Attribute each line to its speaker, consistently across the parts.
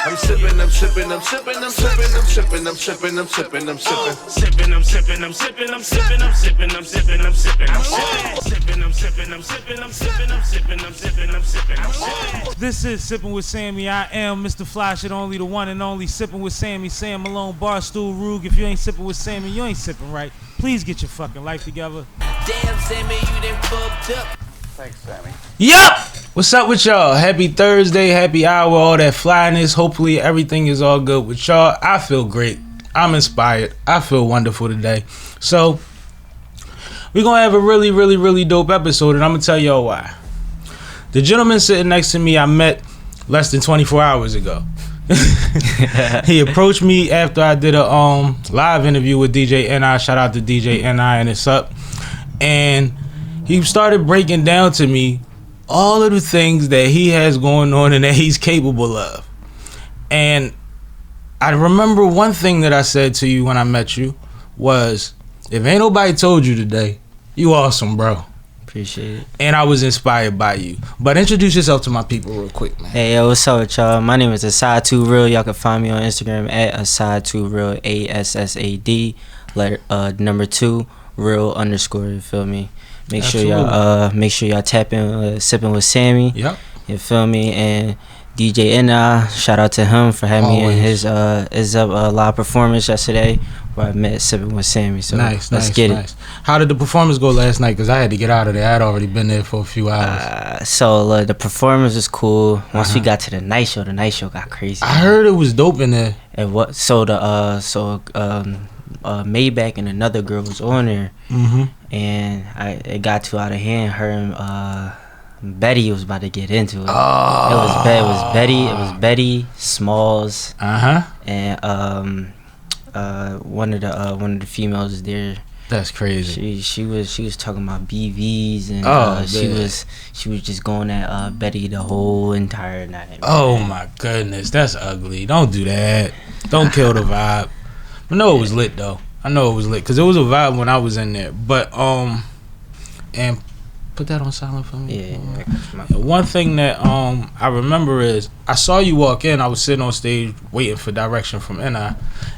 Speaker 1: I'm sipping, I'm sipping, I'm sipping, I'm sipping, I'm sipping, I'm sipping, I'm sipping, I'm sipping.
Speaker 2: Sipping, I'm sipping, I'm sipping, I'm sipping, I'm sipping, I'm sipping, I'm sipping, I'm sipping, I'm sipping, I'm sipping, I'm sipping, I'm sipping, I'm sipping, I'm sipping, I'm sipping.
Speaker 3: This is Sippin' with Sammie. I am Mr. Fly Shit Only, the one and only Sippin' with Sammie, Sam Malone, Barstool, Rug. If you ain't sippin' with Sammie, you ain't sippin' right. Please get your fucking life together.
Speaker 4: Damn, Sammie, you done fucked up.
Speaker 1: Thanks, Sammie.
Speaker 5: Yup! What's up with y'all? Happy Thursday, happy hour, all that flyness. Hopefully everything is all good with y'all. I feel great. I'm inspired. I feel wonderful today. So, we're going to have a really dope episode, and I'm going to tell y'all why. The gentleman sitting next to me I met less than 24 hours ago. He approached me after I did a live interview with DJ NI. Shout out to DJ NI and it's up. And he started breaking down to me all of the things that he has going on and that he's capable of. And I remember one thing that I said to you when I met you was, if ain't nobody told you today, you awesome, bro.
Speaker 6: Appreciate it.
Speaker 5: And I was inspired by you. But introduce yourself to my people real quick, man.
Speaker 6: Hey, yo, what's up with y'all? My name is Assad2Real. Y'all can find me on Instagram at Assad2Real, ASSAD, number 2, real _, you feel me? Make
Speaker 5: Absolutely.
Speaker 6: sure y'all tap in Sippin' with Sammie.
Speaker 5: Yep.
Speaker 6: You feel me? And DJ NI, shout out to him for having me in his live performance yesterday where I met Sippin' with Sammie. So let's get it.
Speaker 5: How did the performance go last night? Because I had to get out of there. I had already been there for a few hours.
Speaker 6: So the performance was cool. Once we got to the night show got crazy.
Speaker 5: I heard it was dope in there.
Speaker 6: And Maybach and another girl was on there, and it got too out of hand. Her and Betty was about to get into it.
Speaker 5: Oh.
Speaker 6: It was Betty, Smalls, and one of the females there.
Speaker 5: That's crazy.
Speaker 6: She was talking about BVs and she was just going at Betty the whole entire night.
Speaker 5: Oh my goodness, that's ugly. Don't do that. Don't kill the vibe. I know it was lit though. I know it was lit because it was a vibe when I was in there. But and put that on silent for me.
Speaker 6: Yeah.
Speaker 5: One thing that I remember is I saw you walk in. I was sitting on stage waiting for direction from NI,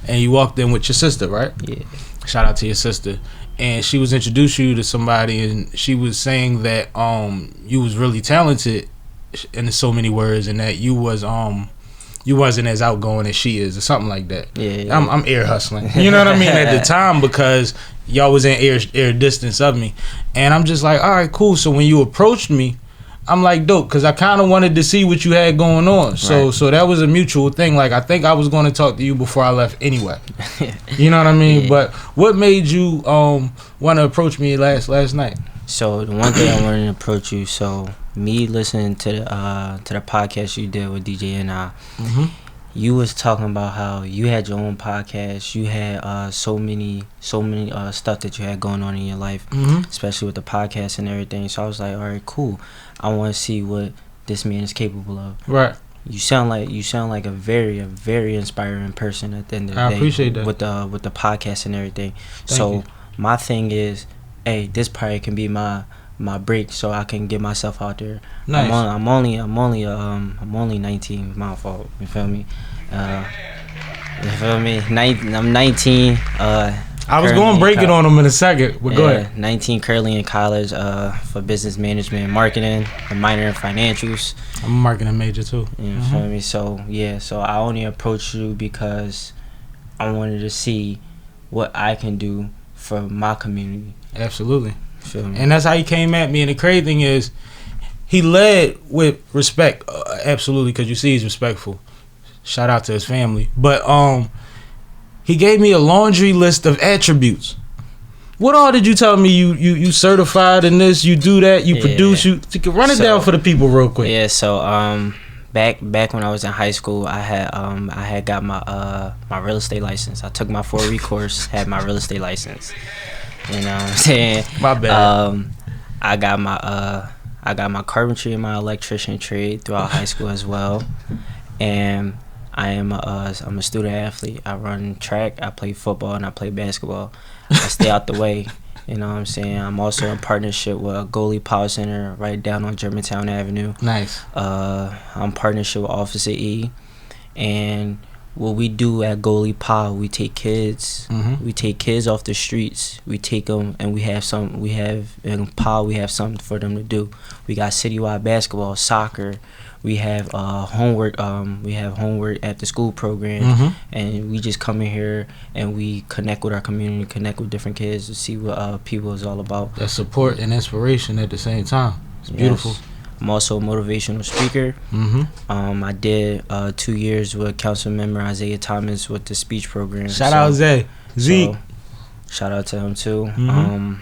Speaker 5: and you walked in with your sister, right?
Speaker 6: Yeah.
Speaker 5: Shout out to your sister. And she was introducing you to somebody, and she was saying that you was really talented in so many words, and that you wasn't as outgoing as she is, or something like that.
Speaker 6: Yeah.
Speaker 5: I'm ear hustling. You know what I mean? At the time, because y'all was in air distance of me, and I'm just like, all right, cool. So when you approached me, I'm like, dope, because I kind of wanted to see what you had going on. So that was a mutual thing. Like, I think I was going to talk to you before I left anyway. You know what I mean?
Speaker 6: Yeah.
Speaker 5: But what made you want to approach me last night?
Speaker 6: So the one thing I wanted to approach you. So me listening to the podcast you did with DJ NI, you was talking about how you had your own podcast. You had so many stuff that you had going on in your life, especially with the podcast and everything. So I was like, all right, cool. I want to see what this man is capable of.
Speaker 5: Right.
Speaker 6: You sound like a very inspiring person at the end of the day.
Speaker 5: I appreciate that.
Speaker 6: With the podcast and everything.
Speaker 5: Thank you.
Speaker 6: My thing is, hey, this probably can be my break, so I can get myself out there.
Speaker 5: Nice.
Speaker 6: I'm only 19. My fault. You feel me? I'm 19.
Speaker 5: I was going to break it on him in a second, but go ahead.
Speaker 6: 19, currently in college for business management and marketing, a minor in financials.
Speaker 5: I'm a marketing major too.
Speaker 6: You feel me? So I only approached you because I wanted to see what I can do for my community.
Speaker 5: Absolutely.
Speaker 6: Feel me?
Speaker 5: And that's how he came at me. And the crazy thing is, he led with respect, absolutely, because you see he's respectful. Shout out to his family. But he gave me a laundry list of attributes. What all did you tell me? You certified in this, you do that, you produce, you run it down for the people real quick.
Speaker 6: Yeah, so back when I was in high school, I had got my real estate license. I took my 4-week course, had my real estate license. You know what I'm saying?
Speaker 5: My bad.
Speaker 6: I got my carpentry and my electrician trade throughout high school as well. And I'm a student athlete. I run track, I play football, and I play basketball. I stay out the way. You know what I'm saying? I'm also in partnership with a goalie power center right down on Germantown Avenue.
Speaker 5: Nice.
Speaker 6: I'm partnership with Officer E. And what we do at Goalie Pa, we take kids, we take kids off the streets, we take them, and we have in Pa, we have something for them to do. We got citywide basketball, soccer, we have homework at the school program, and we just come in here and we connect with our community, connect with different kids to see what people is all about.
Speaker 5: That support and inspiration at the same time. It's beautiful.
Speaker 6: Yes. I'm also a motivational speaker. I did 2 years with Council Member Isaiah Thomas with the speech program.
Speaker 5: Shout out Zeke.
Speaker 6: So, shout out to him too. And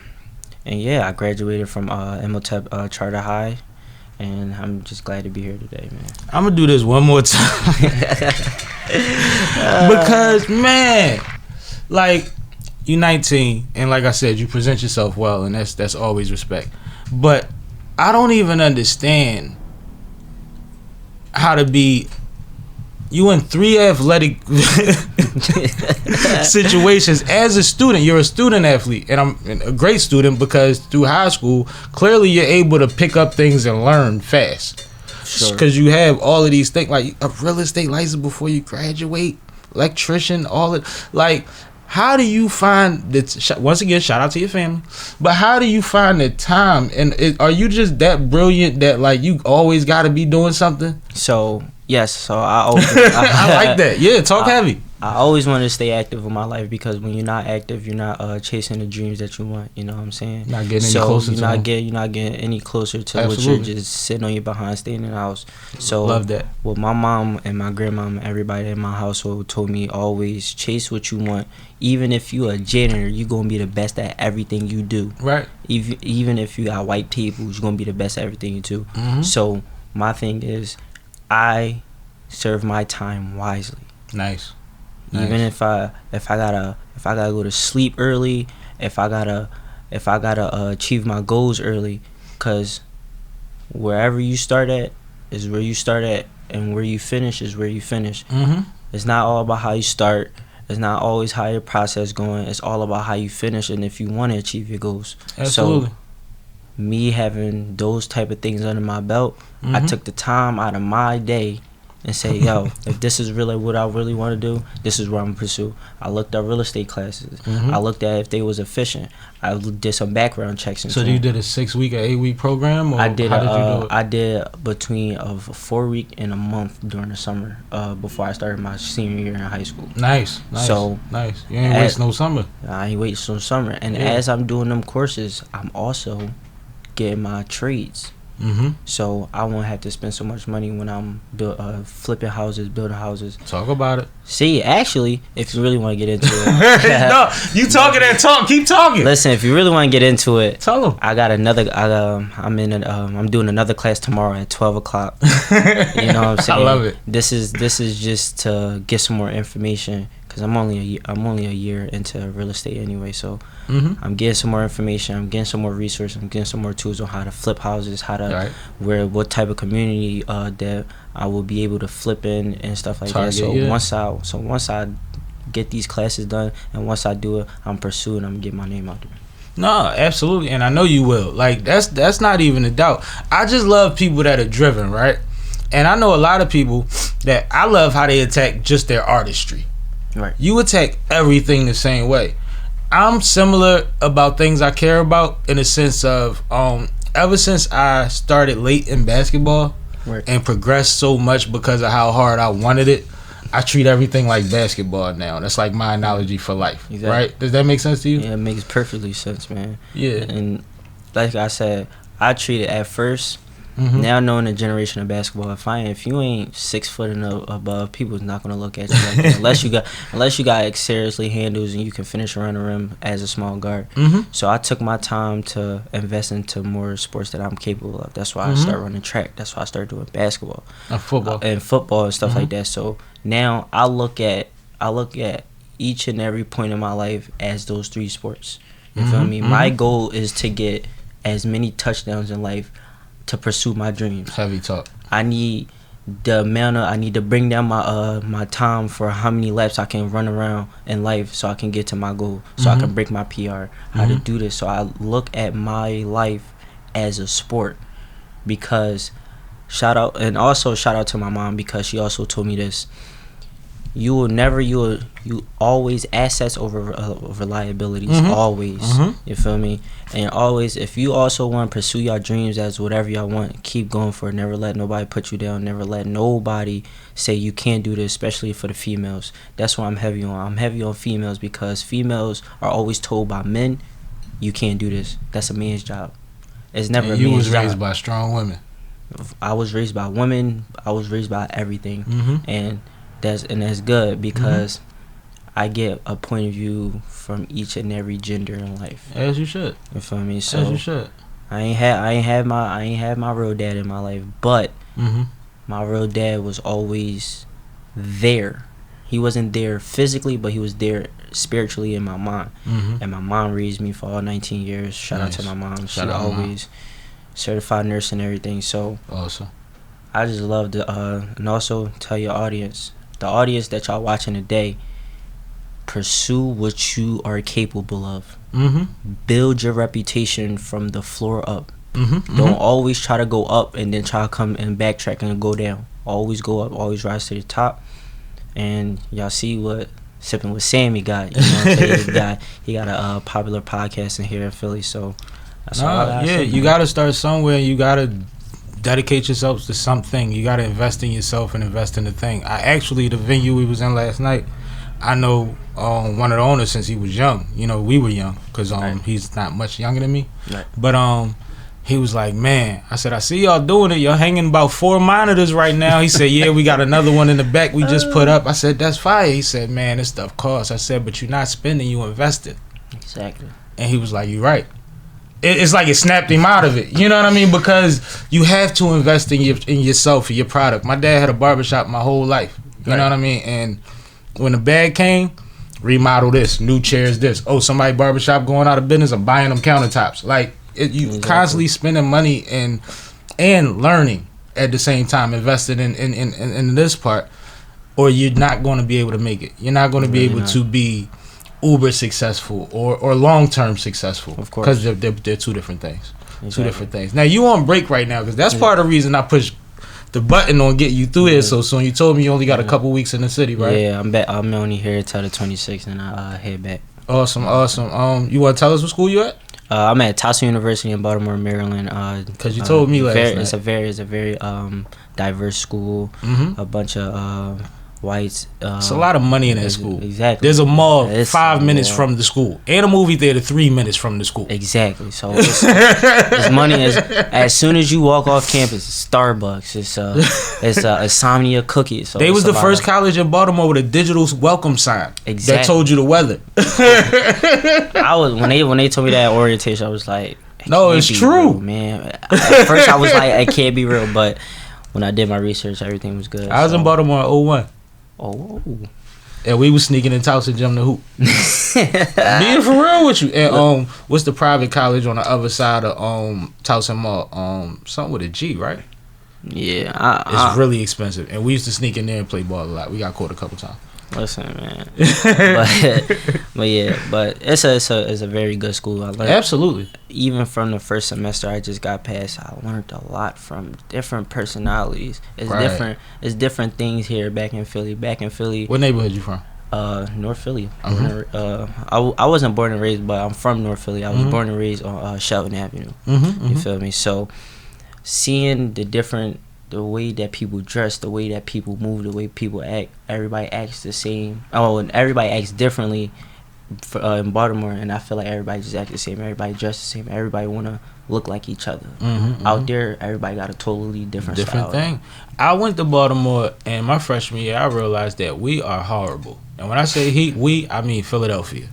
Speaker 6: yeah, I graduated from IMOTEP Charter High, and I'm just glad to be here today, man.
Speaker 5: I'm gonna do this one more time because, man, like, you 19, and like I said, you present yourself well, and that's always respect. But I don't even understand how to be. You in 3 athletic situations as a student. You're a student athlete, and I'm a great student because through high school, clearly you're able to pick up things and learn fast. Because you have all of these things, like a real estate license before you graduate, electrician, all it. Like, how do you find the, once again, shout out to your family, but how do you find the time? And are you just that brilliant that, like, you always got to be doing something?
Speaker 6: So, yes. So, I always,
Speaker 5: I like that. Yeah, talk heavy.
Speaker 6: I always want to stay active in my life, because when you're not active, you're not chasing the dreams that you want. You know what I'm saying?
Speaker 5: Not getting any closer
Speaker 6: you're not getting any closer to what you're just sitting on your behind, staying in the house. So
Speaker 5: love that.
Speaker 6: Well, my mom and my grandmom and everybody in my household told me always chase what you want. Even if you a janitor, you gonna be the best at everything you do.
Speaker 5: Right.
Speaker 6: Even if you got white tables, you're gonna be the best at everything you do. So my thing is, I serve my time wisely.
Speaker 5: Nice.
Speaker 6: Even if I gotta go to sleep early, if I gotta achieve my goals early, cause wherever you start at is where you start at, and where you finish is where you finish. It's not all about how you start. It's not always how your process going. It's all about how you finish, and if you want to achieve your goals.
Speaker 5: Absolutely.
Speaker 6: So me having those type of things under my belt, I took the time out of my day and say, yo, if this is really what I really want to do, this is what I'm going to pursue. I looked at real estate classes. I looked at if they was efficient. I did some background checks.
Speaker 5: So you did a 6-week or 8-week program? Or
Speaker 6: I did.
Speaker 5: How did you do it?
Speaker 6: I did between a 4-week and a month during the summer before I started my senior year in high school.
Speaker 5: Nice.
Speaker 6: So
Speaker 5: nice. You ain't waste no summer.
Speaker 6: I ain't waste no summer. And as I'm doing them courses, I'm also getting my trades. So I won't have to spend so much money when I'm flipping houses, building houses.
Speaker 5: Talk about it.
Speaker 6: See, actually, if you really want to get into it,
Speaker 5: no, you talking that talk. Keep talking.
Speaker 6: Listen, if you really want to get into it,
Speaker 5: tell them.
Speaker 6: I got another. I'm doing another class tomorrow at 12:00. You know what I'm saying?
Speaker 5: I love it.
Speaker 6: This is just to get some more information, because I'm only a year into real estate anyway. So I'm getting some more information. I'm getting some more resources. I'm getting some more tools on how to flip houses, how to what type of community that I will be able to flip in and stuff like that. So once I get these classes done, and once I do it, I'm pursuing. I'm getting my name out there.
Speaker 5: No, absolutely, and I know you will. Like, that's not even a doubt. I just love people that are driven, right? And I know a lot of people that I love how they attack just their artistry.
Speaker 6: Right.
Speaker 5: You attack everything the same way. I'm similar about things I care about, in a sense of ever since I started late in basketball and progressed so much because of how hard I wanted it, I treat everything like basketball now. That's like my analogy for life. Exactly. Right? Does that make sense to you?
Speaker 6: Yeah, it makes perfectly sense, man.
Speaker 5: Yeah.
Speaker 6: And like I said, I treat it at first. Now knowing the generation of basketball, if you ain't 6 foot and above, people's not gonna look at you like that unless you got seriously handles and you can finish around the rim as a small guard. So I took my time to invest into more sports that I'm capable of. That's why I started running track. That's why I started doing basketball,
Speaker 5: football,
Speaker 6: and stuff like that. So now I look at each and every point in my life as those 3 sports. You feel me? My goal is to get as many touchdowns in life to pursue my dreams.
Speaker 5: Heavy talk.
Speaker 6: I need to bring down my time for how many laps I can run around in life, so I can get to my goal, so I can break my PR. How to do this? So I look at my life as a sport, because shout out to my mom, because she also told me this. you always assets over reliabilities. Always. You feel me? And always, if you also want to pursue your dreams as whatever y'all want, keep going for it. Never let nobody put you down. Never let nobody say you can't do this, especially for the females. That's what I'm heavy on. I'm heavy on females because females are always told by men, you can't do this. That's a man's job. It's never a man's job.
Speaker 5: You was raised by strong women.
Speaker 6: I was raised by women. I was raised by everything. And that's good because I get a point of view from each and every gender in life.
Speaker 5: As you should.
Speaker 6: You feel me? So
Speaker 5: as you should.
Speaker 6: I ain't had my real dad in my life, but my real dad was always there. He wasn't there physically, but he was there spiritually in my mind. And my mom raised me for all 19 years. Shout out to my mom. She always certified nurse and everything. So
Speaker 5: awesome.
Speaker 6: I just love to and also tell your audience, the audience that y'all watching today, pursue what you are capable of. Build your reputation from the floor up. Don't always try to go up and then try to come and backtrack and go down. Always go up, always rise to the top. And y'all see what Sippin' with Sammie got. You know what I'm saying? He got a popular podcast in here in Philly. So that's all I got.
Speaker 5: Yeah, you got to start somewhere. You got to dedicate yourself to something. You got to invest in yourself and invest in the thing. The venue we was in last night, I know one of the owners since he was young. You know, we were young because he's not much younger than me. But he was like, man, I said, I see y'all doing it. Y'all hanging about 4 monitors right now. He said, yeah, we got another one in the back we just put up. I said, that's fire. He said, man, this stuff costs. I said, but you're not spending, you invested.
Speaker 6: Exactly.
Speaker 5: And he was like, you're right. It's like it snapped him out of it. You know what I mean? Because you have to invest in yourself, in your product. My dad had a barbershop my whole life. You know what I mean? And when the bag came, remodel this, new chairs this. Oh, somebody barbershop going out of business, I'm buying them countertops. Like, you constantly spending money and learning at the same time, invested in this part, or you're not going to be able to make it. You're not going to be able to be uber successful or long-term successful. Of course. Because they're two different things. Exactly. Two different things. Now, you on break right now because that's part of the reason I push the button on get you through here so soon. You told me you only got a couple weeks in the city, right?
Speaker 6: Yeah, I'm back. I'm only here till the 26th and I head back.
Speaker 5: Awesome. You want to tell us what school you at?
Speaker 6: I'm at Towson University in Baltimore, Maryland.
Speaker 5: Because you told me last night.
Speaker 6: It's a very diverse school. A bunch of whites.
Speaker 5: It's a lot of money in that school.
Speaker 6: Exactly.
Speaker 5: There's a mall 5 minutes from the school and a movie theater 3 minutes from the school.
Speaker 6: Exactly. So it's money. As soon as you walk off campus, it's Starbucks. It's Insomnia cookies. So
Speaker 5: they was the first college in Baltimore with a digital welcome sign that told you the weather.
Speaker 6: I was when they told me that at orientation, I was like,
Speaker 5: no, it's true,
Speaker 6: real, man. At first, I was like, it can't be real, but when I did my research, everything was good.
Speaker 5: I was in Baltimore in 01.
Speaker 6: Oh.
Speaker 5: And we was sneaking in Towson Gym to hoop. Being for real with you. And what's the private college on the other side of Towson Mall? Something with a G, right?
Speaker 6: Yeah.
Speaker 5: It's really expensive. And we used to sneak in there and play ball a lot. We got caught a couple times.
Speaker 6: Listen, man. but it's a very good school. I learned,
Speaker 5: absolutely.
Speaker 6: Even from the first semester I just got past, I learned a lot from different personalities. It's different things here back in Philly.
Speaker 5: What neighborhood you from?
Speaker 6: North Philly. I wasn't born and raised, but I'm from North Philly. I was born and raised on Shelton Avenue. You feel me? So seeing the way that people dress, the way that people move, the way people act, everybody acts the same. And everybody acts differently in Baltimore, and I feel like everybody just acts the same. Everybody dress the same. Everybody want to look like each other. Out there, everybody got a totally different style.
Speaker 5: Thing. I went to Baltimore, and my freshman year, I realized that we are horrible. And when I say we, I mean Philadelphia.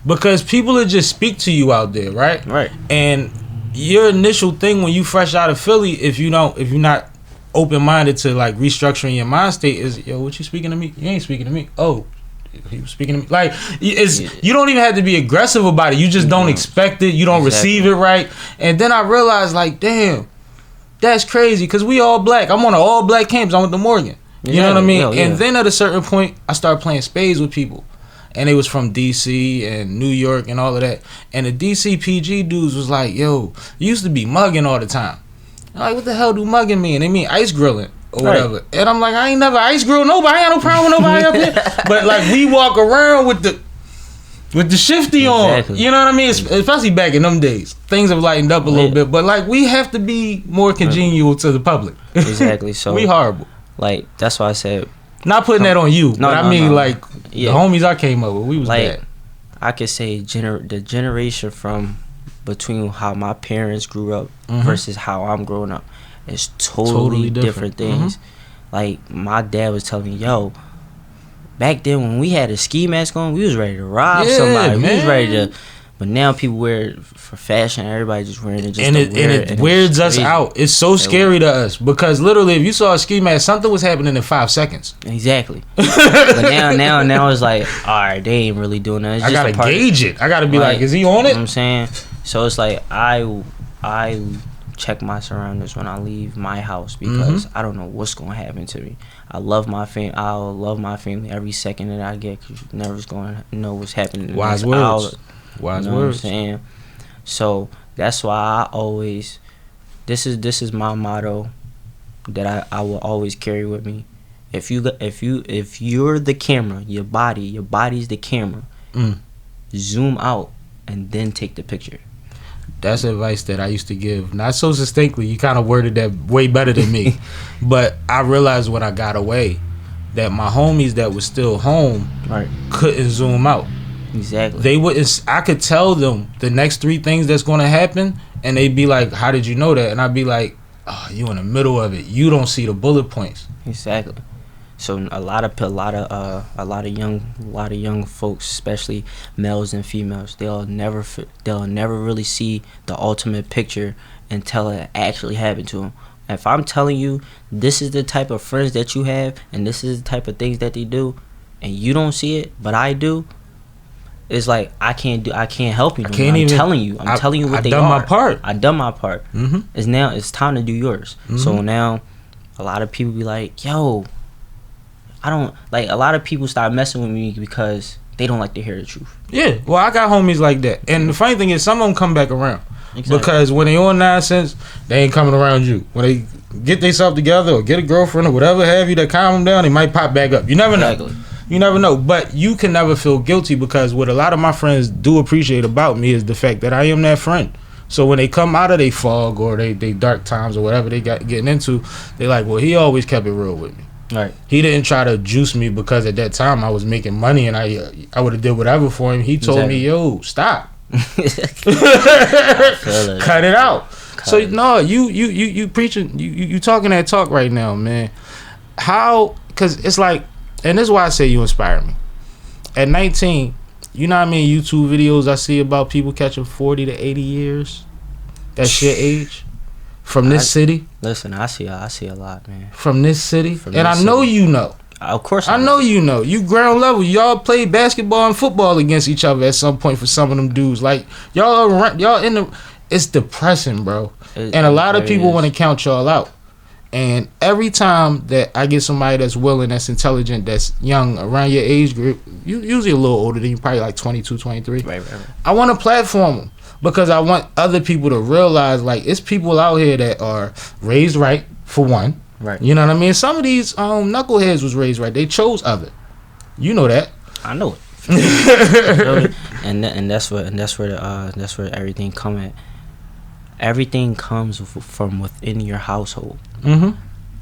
Speaker 5: Because people will just speak to you out there, right?
Speaker 6: Right.
Speaker 5: And your initial thing when you fresh out of Philly, if you're not open-minded to like restructuring your mind state is, yo, what you speaking to me? You ain't speaking to me. Oh, he was speaking to me. Like, you don't even have to be aggressive about it. You just don't expect it. You don't receive it right. And then I realized, like, damn, that's crazy because we all black. I'm on an all-black campus. I went to Morgan. You know what I mean? And then at a certain point, I started playing spades with people. And they was from D.C. and New York and all of that. And the D.C. PG dudes was like, yo, you used to be mugging all the time. I'm like, what the hell do mugging mean? They mean ice grilling. or whatever. And I'm like, I ain't never ice grill nobody. I ain't got no problem with nobody up here. But like we walk around with the shifty on. You know what I mean? Especially back in them days. Things have lightened up a little bit. But like we have to be more congenial to the public.
Speaker 6: Exactly. So
Speaker 5: we horrible.
Speaker 6: Like that's why I said.
Speaker 5: Not putting that on you. But I mean like the homies I came up with, we was
Speaker 6: like,
Speaker 5: bad.
Speaker 6: I could say the generation from between how my parents grew up versus how I'm growing up is totally different things. Like my dad was telling me, yo, back then when we had a ski mask on, we was ready to rob somebody.
Speaker 5: Man.
Speaker 6: We was ready to, but now people wear it for fashion. Everybody just wearing it just
Speaker 5: and it weirds us out. It's so scary to us because literally, if you saw a ski mask, something was happening in 5 seconds.
Speaker 6: Exactly. But now it's like, all right, they ain't really doing that. It's
Speaker 5: I
Speaker 6: just
Speaker 5: gotta gauge it. I gotta be like, is he on it?
Speaker 6: You know what I'm saying? So it's like I check my surroundings when I leave my house because I don't know what's gonna happen to me. I love my family. I'll love my family every second that I get because you never's gonna know what's happening.
Speaker 5: Wise words. Wise words.
Speaker 6: What I'm saying? So that's why I always. This is my motto that I will always carry with me. If you're the camera, your body's the camera. Zoom out and then take the picture.
Speaker 5: That's advice that I used to give. Not so succinctly. You kind of worded that way better than me. But I realized when I got away that my homies that was still home couldn't zoom out.
Speaker 6: Exactly.
Speaker 5: They wouldn't. I could tell them the next 3 things that's going to happen, and they'd be like, "How did you know that?" And I'd be like, "Oh, you in the middle of it. You don't see the bullet points."
Speaker 6: Exactly. So a lot of young folks, especially males and females, they'll never really see the ultimate picture until it actually happened to them. If I'm telling you this is the type of friends that you have and this is the type of things that they do, and you don't see it, but I do, it's like I can't help you. I'm telling you what they are. I done my part. It's time to do yours. So now a lot of people be like, yo, I don't like. A lot of people start messing with me because they don't like to hear the truth. Yeah,
Speaker 5: well, I got homies like that, and the funny thing is, some of them come back around because when they on nonsense, they ain't coming around you. When they get themselves together or get a girlfriend or whatever have you that calm them down, they might pop back up. You never know. You never know, but you can never feel guilty because what a lot of my friends do appreciate about me is the fact that I am that friend. So when they come out of their fog or they dark times or whatever they got getting into, they like, well, he always kept it real with me.
Speaker 6: Right.
Speaker 5: He didn't try to juice me because at that time I was making money and I would have did whatever for him. He told me, yo, stop. Cut it out. No, you preaching, you talking that talk right now, man. How? Because it's like, and this is why I say you inspire me. At 19, you know how many YouTube videos I see about people catching 40 to 80 years? That's your age. From this city?
Speaker 6: Listen, I see a lot, man.
Speaker 5: From this city? And I know you know.
Speaker 6: Of course
Speaker 5: I know you know. You ground level. Y'all played basketball and football against each other at some point for some of them dudes. Like, y'all in the... It's depressing, bro. And a lot of people want to count y'all out. And every time that I get somebody that's willing, that's intelligent, that's young, around your age group, you usually a little older than you, probably like 22, 23.
Speaker 6: Right.
Speaker 5: I want to platform them. Because I want other people to realize, like, it's people out here that are raised right, for one.
Speaker 6: Right.
Speaker 5: You know what I mean? Some of these knuckleheads was raised right. They chose other. You know that.
Speaker 6: I know it. and that's where everything come at. Everything comes from within your household.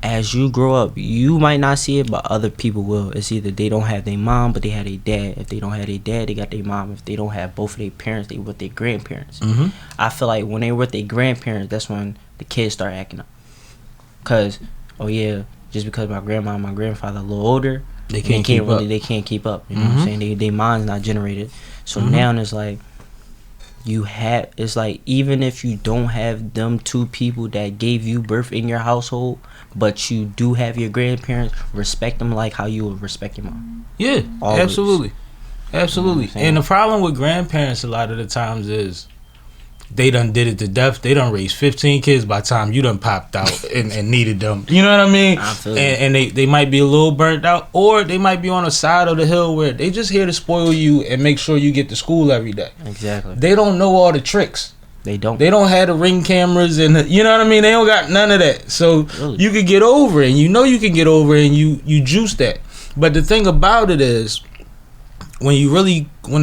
Speaker 6: As you grow up, you might not see it, but other people will. It's either they don't have their mom, but they have their dad. If they don't have their dad, they got their mom. If they don't have both of their parents, they with their grandparents. I feel like when they with their grandparents, that's when the kids start acting up. Cause, just because my grandma and my grandfather a little older, they can't keep up. You know what I'm saying? Their mind's not generated. So now it's like, it's like, even if you don't have them two people that gave you birth in your household, but you do have your grandparents, respect them like how you would respect your mom.
Speaker 5: Yeah,
Speaker 6: always.
Speaker 5: Absolutely. And the problem with grandparents a lot of the times is they done did it to death. They done raised 15 kids by the time you done popped out and needed them. You know what I mean? And they might be a little burnt out, or they might be on a side of the hill where they just here to spoil you and make sure you get to school every day.
Speaker 6: Exactly.
Speaker 5: They don't know all the tricks.
Speaker 6: They don't.
Speaker 5: They don't have the Ring cameras and you know what I mean. They don't got none of that. So
Speaker 6: Really?
Speaker 5: you could get over it. And you know you can get over it, and you juice that. But the thing about it is, when it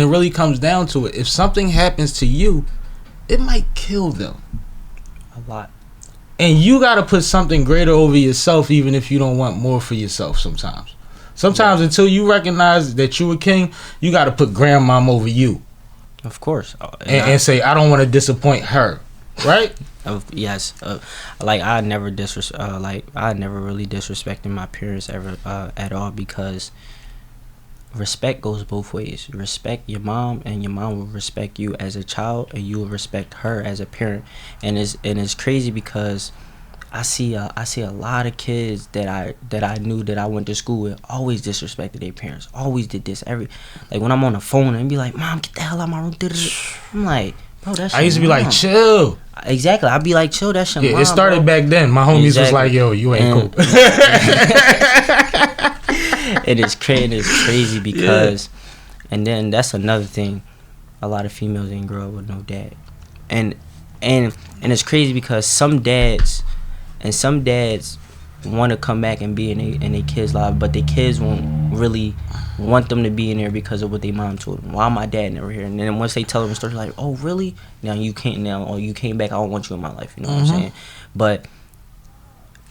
Speaker 5: really comes down to it, if something happens to you, it might kill them.
Speaker 6: A lot.
Speaker 5: And you got to put something greater over yourself, even if you don't want more for yourself sometimes. Sometimes until you recognize that you a king, you got to put grandmom over you.
Speaker 6: Of course.
Speaker 5: And say, I don't want to disappoint her. Right?
Speaker 6: Yes. Like, I never really disrespected my parents ever at all, because respect goes both ways. You respect your mom, and your mom will respect you as a child, and you will respect her as a parent. And it's crazy because I see a lot of kids that I knew that I went to school with always disrespected their parents. Always did this like when I'm on the phone and be like, "Mom, get the hell out of my room." I'm like, bro, that's.
Speaker 5: I used to be
Speaker 6: mom.
Speaker 5: like, chill.
Speaker 6: Exactly, I'd be like, chill. That's your mom.
Speaker 5: It started
Speaker 6: bro.
Speaker 5: back then. My homies was like, yo, you ain't cool.
Speaker 6: It's crazy because, and then that's another thing. A lot of females ain't grow up with no dad, and it's crazy because some dads want to come back and be in their kids' life, but their kids won't really want them to be in there because of what their mom told them. Why my dad never here? And then once they tell them a story, like, oh really? Now you can't now, or you came back. I don't want you in my life. You know what I'm saying? But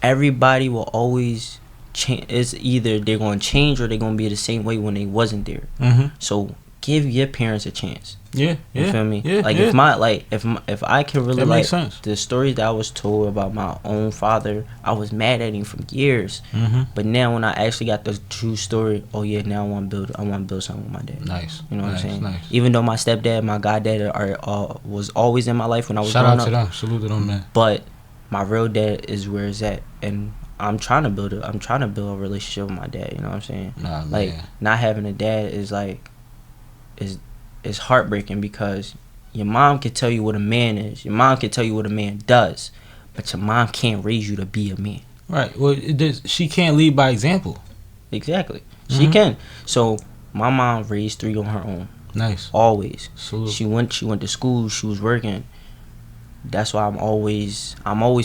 Speaker 6: everybody will always change. It's either they're going to change or they're going to be the same way when they wasn't there. So give your parents a chance. You feel me? If I can really,
Speaker 5: that
Speaker 6: like,
Speaker 5: makes sense.
Speaker 6: the stories that I was told about my own father, I was mad at him for years. But now when I actually got the true story, oh yeah, now I want to build something with my dad.
Speaker 5: Nice.
Speaker 6: You know what I'm saying?
Speaker 5: Nice.
Speaker 6: Even though my stepdad, my goddad was always in my life when I was growing up.
Speaker 5: Shout out to them. Salute to them, man.
Speaker 6: But my real dad is where it's at, and I'm trying to build a relationship with my dad. You know what I'm saying?
Speaker 5: Nah, man.
Speaker 6: Like, not having a dad is like is heartbreaking, because your mom can tell you what a man is, your mom can tell you what a man does, but your mom can't raise you to be a man.
Speaker 5: Right. Well, she can't lead by example.
Speaker 6: Exactly. She can. So my mom raised 3 on her own.
Speaker 5: Nice.
Speaker 6: Always.
Speaker 5: Salute.
Speaker 6: She went to school. She was working. That's why I'm always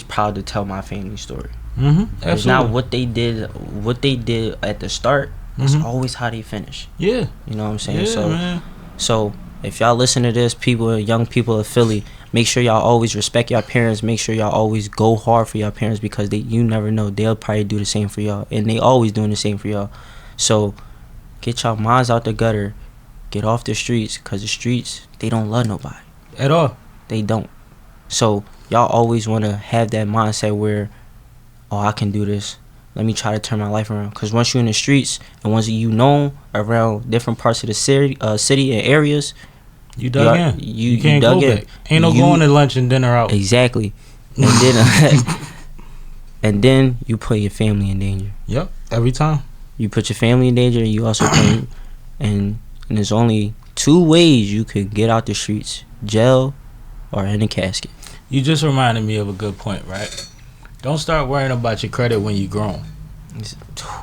Speaker 6: proud to tell my family story.
Speaker 5: Absolutely.
Speaker 6: It's not what they did at the start. It's always how they finish.
Speaker 5: Yeah.
Speaker 6: You know what I'm saying?
Speaker 5: Yeah, man.
Speaker 6: So if y'all listen to this, young people of Philly, make sure y'all always respect your parents. Make sure y'all always go hard for your parents, because you never know, they'll probably do the same for y'all, and they always doing the same for y'all. So get y'all minds out the gutter, get off the streets, because the streets, they don't love nobody
Speaker 5: at all.
Speaker 6: They don't. So y'all always want to have that mindset where, oh, I can do this. Let me try to turn my life around. Because once you're in the streets, and once you know around different parts of the city and areas,
Speaker 5: you dug in. You can't go back. Ain't no going to lunch and dinner out.
Speaker 6: Exactly. And then and then you put your family in danger.
Speaker 5: Yep. Every time.
Speaker 6: You put your family in danger, and you also put, and there's only 2 ways you could get out the streets: jail or in a casket.
Speaker 5: You just reminded me of a good point, right? Don't start worrying about your credit when you grown.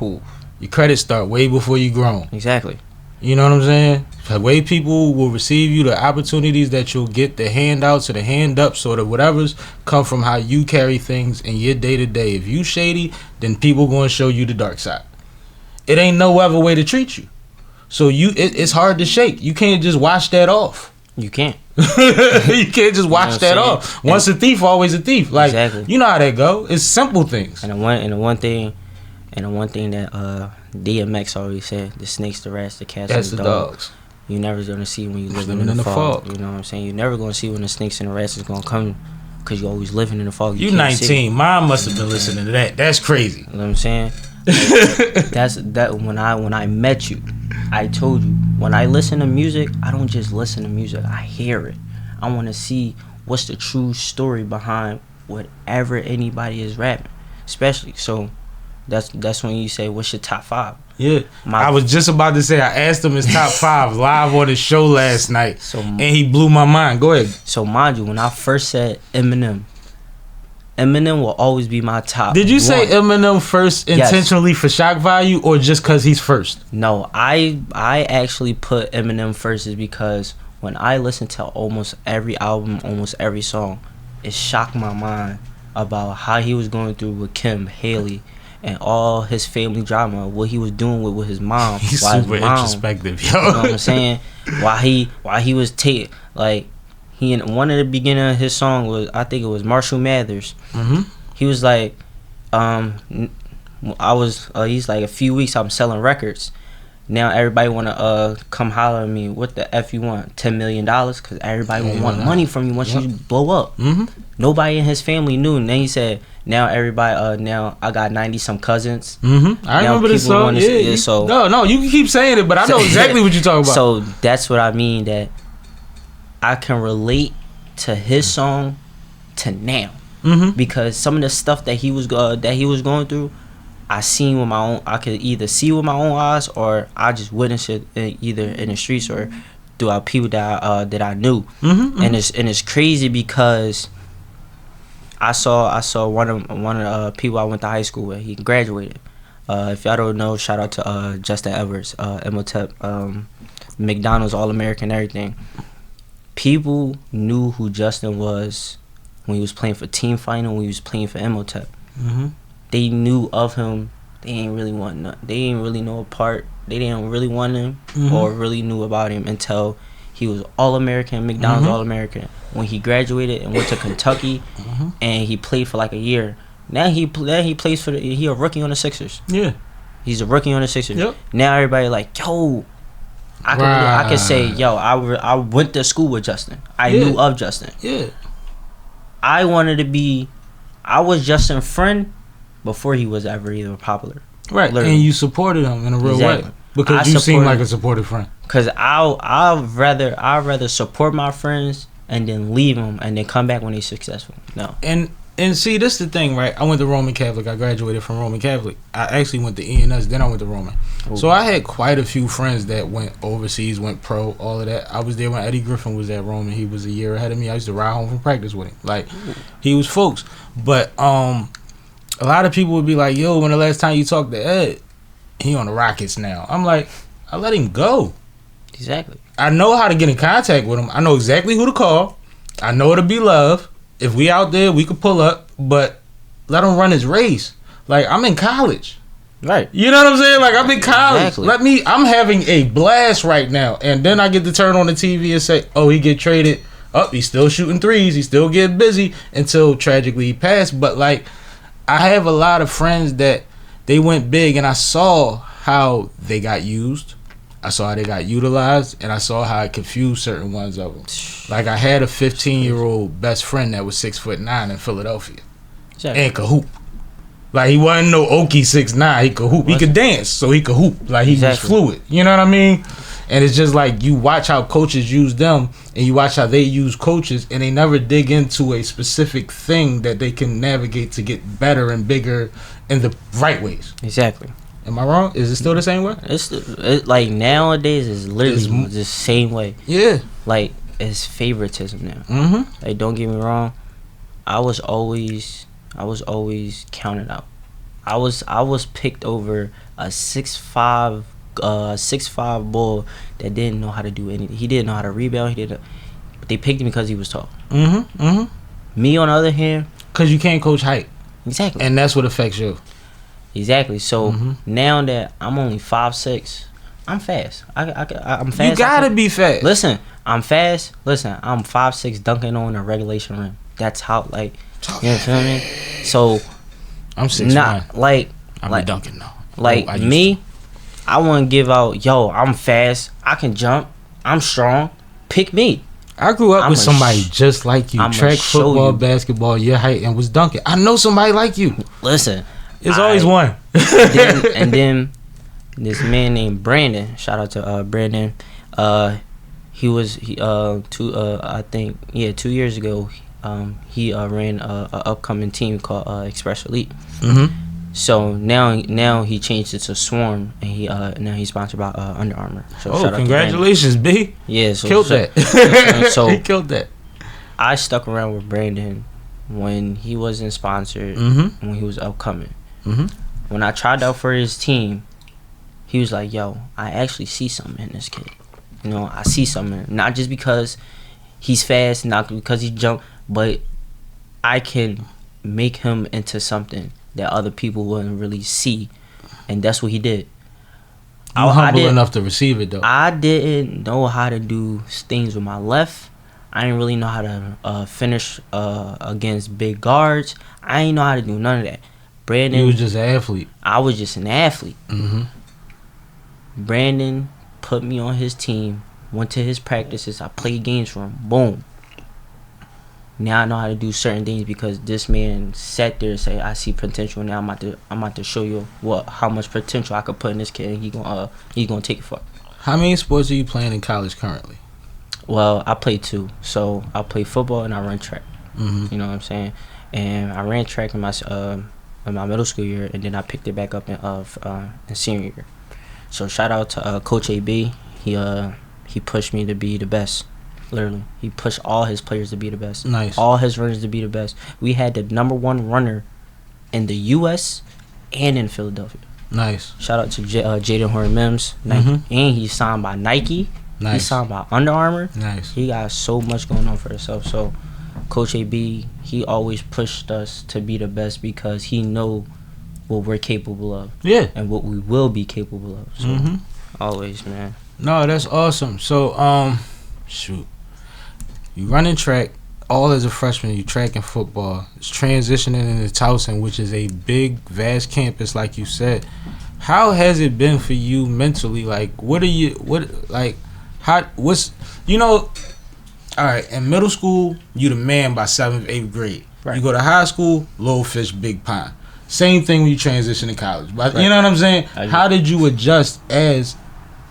Speaker 5: Your credit start way before you grown.
Speaker 6: Exactly.
Speaker 5: You know what I'm saying? The way people will receive you, the opportunities that you'll get, the handouts or the hand ups or the whatever's, come from how you carry things in your day to day. If you shady, then people going to show you the dark side. It ain't no other way to treat you. So it's hard to shake. You can't just wash that off.
Speaker 6: You can't.
Speaker 5: You can't just wash that off. Once a thief, always a thief. Like, exactly. You know how that go. It's simple things.
Speaker 6: And the one thing that DMX always said: the snakes, the rats, the cats, and the dogs. You're never gonna see when you living in the fog. You know what I'm saying? You're never gonna see when the snakes and the rats is gonna come, because you're always living in the fog.
Speaker 5: You 19. Mom must have been listening to that. That's crazy.
Speaker 6: You know what I'm saying? That's when I met you, I told you, when I listen to music, I don't just listen to music, I hear it. I want to see what's the true story behind whatever anybody is rapping, especially. So that's when you say, what's your top 5?
Speaker 5: Yeah, I was just about to say, I asked him his top 5 live on his show last night, and he blew my mind. Go ahead.
Speaker 6: So mind you, when I first said Eminem will always be my top.
Speaker 5: Did you say
Speaker 6: 1.
Speaker 5: Eminem first intentionally for shock value, or just because he's first?
Speaker 6: No, I actually put Eminem first is because when I listened to almost every album, almost every song, it shocked my mind about how he was going through with Kim, Haley, and all his family drama, what he was doing with his mom.
Speaker 5: He's
Speaker 6: why his
Speaker 5: super
Speaker 6: mom,
Speaker 5: introspective, yo.
Speaker 6: You know what I'm saying? Why he was like, he in one of the beginning of his song was, I think it was Marshall Mathers. He was like, he's like, a few weeks I'm selling records. Now everybody wanna come holler at me. What the F you want? $10 million? Cause everybody will want money from you once you blow up. Nobody in his family knew. And then he said, now everybody, now I got 90 some cousins.
Speaker 5: I remember this song. Yeah,
Speaker 6: so
Speaker 5: no, you can keep saying it, but I know exactly what you're talking about.
Speaker 6: So that's what I mean, that I can relate to his song to now, because some of the stuff that he was going through, I seen with my own. I could either see with my own eyes, or I just witnessed it either in the streets or throughout people that I knew. And it's crazy because I saw one of the people I went to high school with. He graduated. If y'all don't know, shout out to Justin Edwards, IMOTEP, McDonald's All-American, everything. People knew who Justin was when he was playing for Team Final, when he was playing for IMOTEP. They knew of him. They ain't really want nothing. They didn't really know a part. They didn't really want him or really knew about him until he was All-American, McDonald's All-American. When he graduated and went to Kentucky, and he played for like a year. Now he plays for he a rookie on the Sixers. Yeah, he's a rookie on the Sixers. Yep. Now everybody like, yo, I can say, yo, I went to school with Justin. I knew of Justin. Yeah. I was Justin's friend before he was ever even popular.
Speaker 5: Right. Literally. And you supported him in a real way. Because you seem like a supportive friend.
Speaker 6: Because I'd rather support my friends and then leave them and then come back when they're successful. No.
Speaker 5: And see, this is the thing, right? I went to Roman Catholic. I graduated from Roman Catholic. I actually went to ENS, then I went to Roman. Ooh. So I had quite a few friends that went overseas, went pro, all of that. I was there when Eddie Griffin was at Roman. He was a year ahead of me. I used to ride home from practice with him. Like, he was folks. But a lot of people would be like, yo, when the last time you talked to Ed? He on the Rockets now. I'm like, I let him go.
Speaker 6: Exactly.
Speaker 5: I know how to get in contact with him. I know exactly who to call. I know it'll be love. If we out there, we could pull up, but let him run his race. Like, I'm in college.
Speaker 6: Right.
Speaker 5: You know what I'm saying? Like, I'm in college.
Speaker 6: Exactly.
Speaker 5: I'm having a blast right now. And then I get to turn on the TV and say, oh, he get traded. Oh, he's still shooting threes. He's still getting busy until tragically he passed. But, like, I have a lot of friends that they went big, and I saw how they got used. I saw how they got utilized, and I saw how it confused certain ones of them. Like, I had a 15-year-old best friend that was 6'9" in Philadelphia, and could hoop. Like, he wasn't no Okie 6'9". He could hoop. He could dance, so he could hoop. Like, he was fluid. You know what I mean? And it's just like, you watch how coaches use them, and you watch how they use coaches, and they never dig into a specific thing that they can navigate to get better and bigger in the right ways.
Speaker 6: Exactly.
Speaker 5: Am I wrong? Is it still the same way?
Speaker 6: It's like, nowadays it's literally the same way. Yeah. Like, it's favoritism now. Like, don't get me wrong. I was always counted out. I was picked over a 6'5" bull that didn't know how to do anything. He didn't know how to rebound. But they picked him because he was tall. Me, on the other hand,
Speaker 5: because you can't coach height.
Speaker 6: Exactly.
Speaker 5: And that's what affects you.
Speaker 6: Exactly. So now that I'm only 5'6", I'm fast. I'm fast.
Speaker 5: You gotta be fast.
Speaker 6: Listen, I'm fast. Listen, I'm 5'6", dunking on a regulation rim. That's how, like, you know what I mean? So
Speaker 5: I'm 6'1".
Speaker 6: Like,
Speaker 5: I'm dunking though.
Speaker 6: Like, me, I want to give out. Yo, I'm fast. I can jump. I'm strong. Pick me.
Speaker 5: I grew up with somebody just like you. Track, football, basketball, your height, and was dunking. I know somebody like you.
Speaker 6: Listen.
Speaker 5: It's always one.
Speaker 6: and then this man named Brandon. Shout out to Brandon. He 2 years ago. He ran a upcoming team called Express Elite. So now he changed it to Swarm, and now he's sponsored by Under Armour. So shout out
Speaker 5: congratulations, B.
Speaker 6: Yeah,
Speaker 5: killed that.
Speaker 6: So
Speaker 5: he killed that.
Speaker 6: I stuck around with Brandon when he wasn't sponsored, when he was upcoming. When I tried out for his team, he was like, yo, I actually see something in this kid. You know, I see something. Not just because he's fast, not because he jump, but I can make him into something that other people wouldn't really see, and that's what he did.
Speaker 5: You humble enough to receive it, though.
Speaker 6: I didn't know how to do things with my left. I didn't really know how to finish against big guards. I didn't know how to do none of that. Brandon,
Speaker 5: you was just an athlete.
Speaker 6: I was just an athlete.
Speaker 5: Mm-hmm.
Speaker 6: Brandon put me on his team. Went to his practices. I played games for him. Boom. Now I know how to do certain things because this man sat there and say, "I see potential." Now I'm about to show you how much potential I could put in this kid, and he gonna take it for.
Speaker 5: How many sports are you playing in college currently?
Speaker 6: Well, I play 2. So I play football and I run track.
Speaker 5: Mm-hmm.
Speaker 6: You know what I'm saying? And I ran track in my middle school year, and then I picked it back up in senior year. So shout out to Coach AB. He pushed me to be the best. Literally, he pushed all his players to be the best.
Speaker 5: Nice.
Speaker 6: All his runners to be the best. We had the #1 runner in the U.S. and in Philadelphia.
Speaker 5: Nice.
Speaker 6: Shout out to Jaden Horn-Mims.
Speaker 5: Mm-hmm.
Speaker 6: And he's signed by Nike.
Speaker 5: Nice.
Speaker 6: He's signed by Under Armour.
Speaker 5: Nice.
Speaker 6: He got so much going on for himself. So, Coach AB, he always pushed us to be the best because he know what we're capable of.
Speaker 5: Yeah.
Speaker 6: And what we will be capable of. So, always, man.
Speaker 5: No, that's awesome. So, shoot. You running track, all as a freshman, you track and football. It's transitioning into Towson, which is a big, vast campus, like you said. How has it been for you mentally? Like, all right, in middle school, you the man by 7th, 8th grade. Right. You go to high school, little fish, big pond. Same thing when you transition to college. But you know what I'm saying? How did you adjust as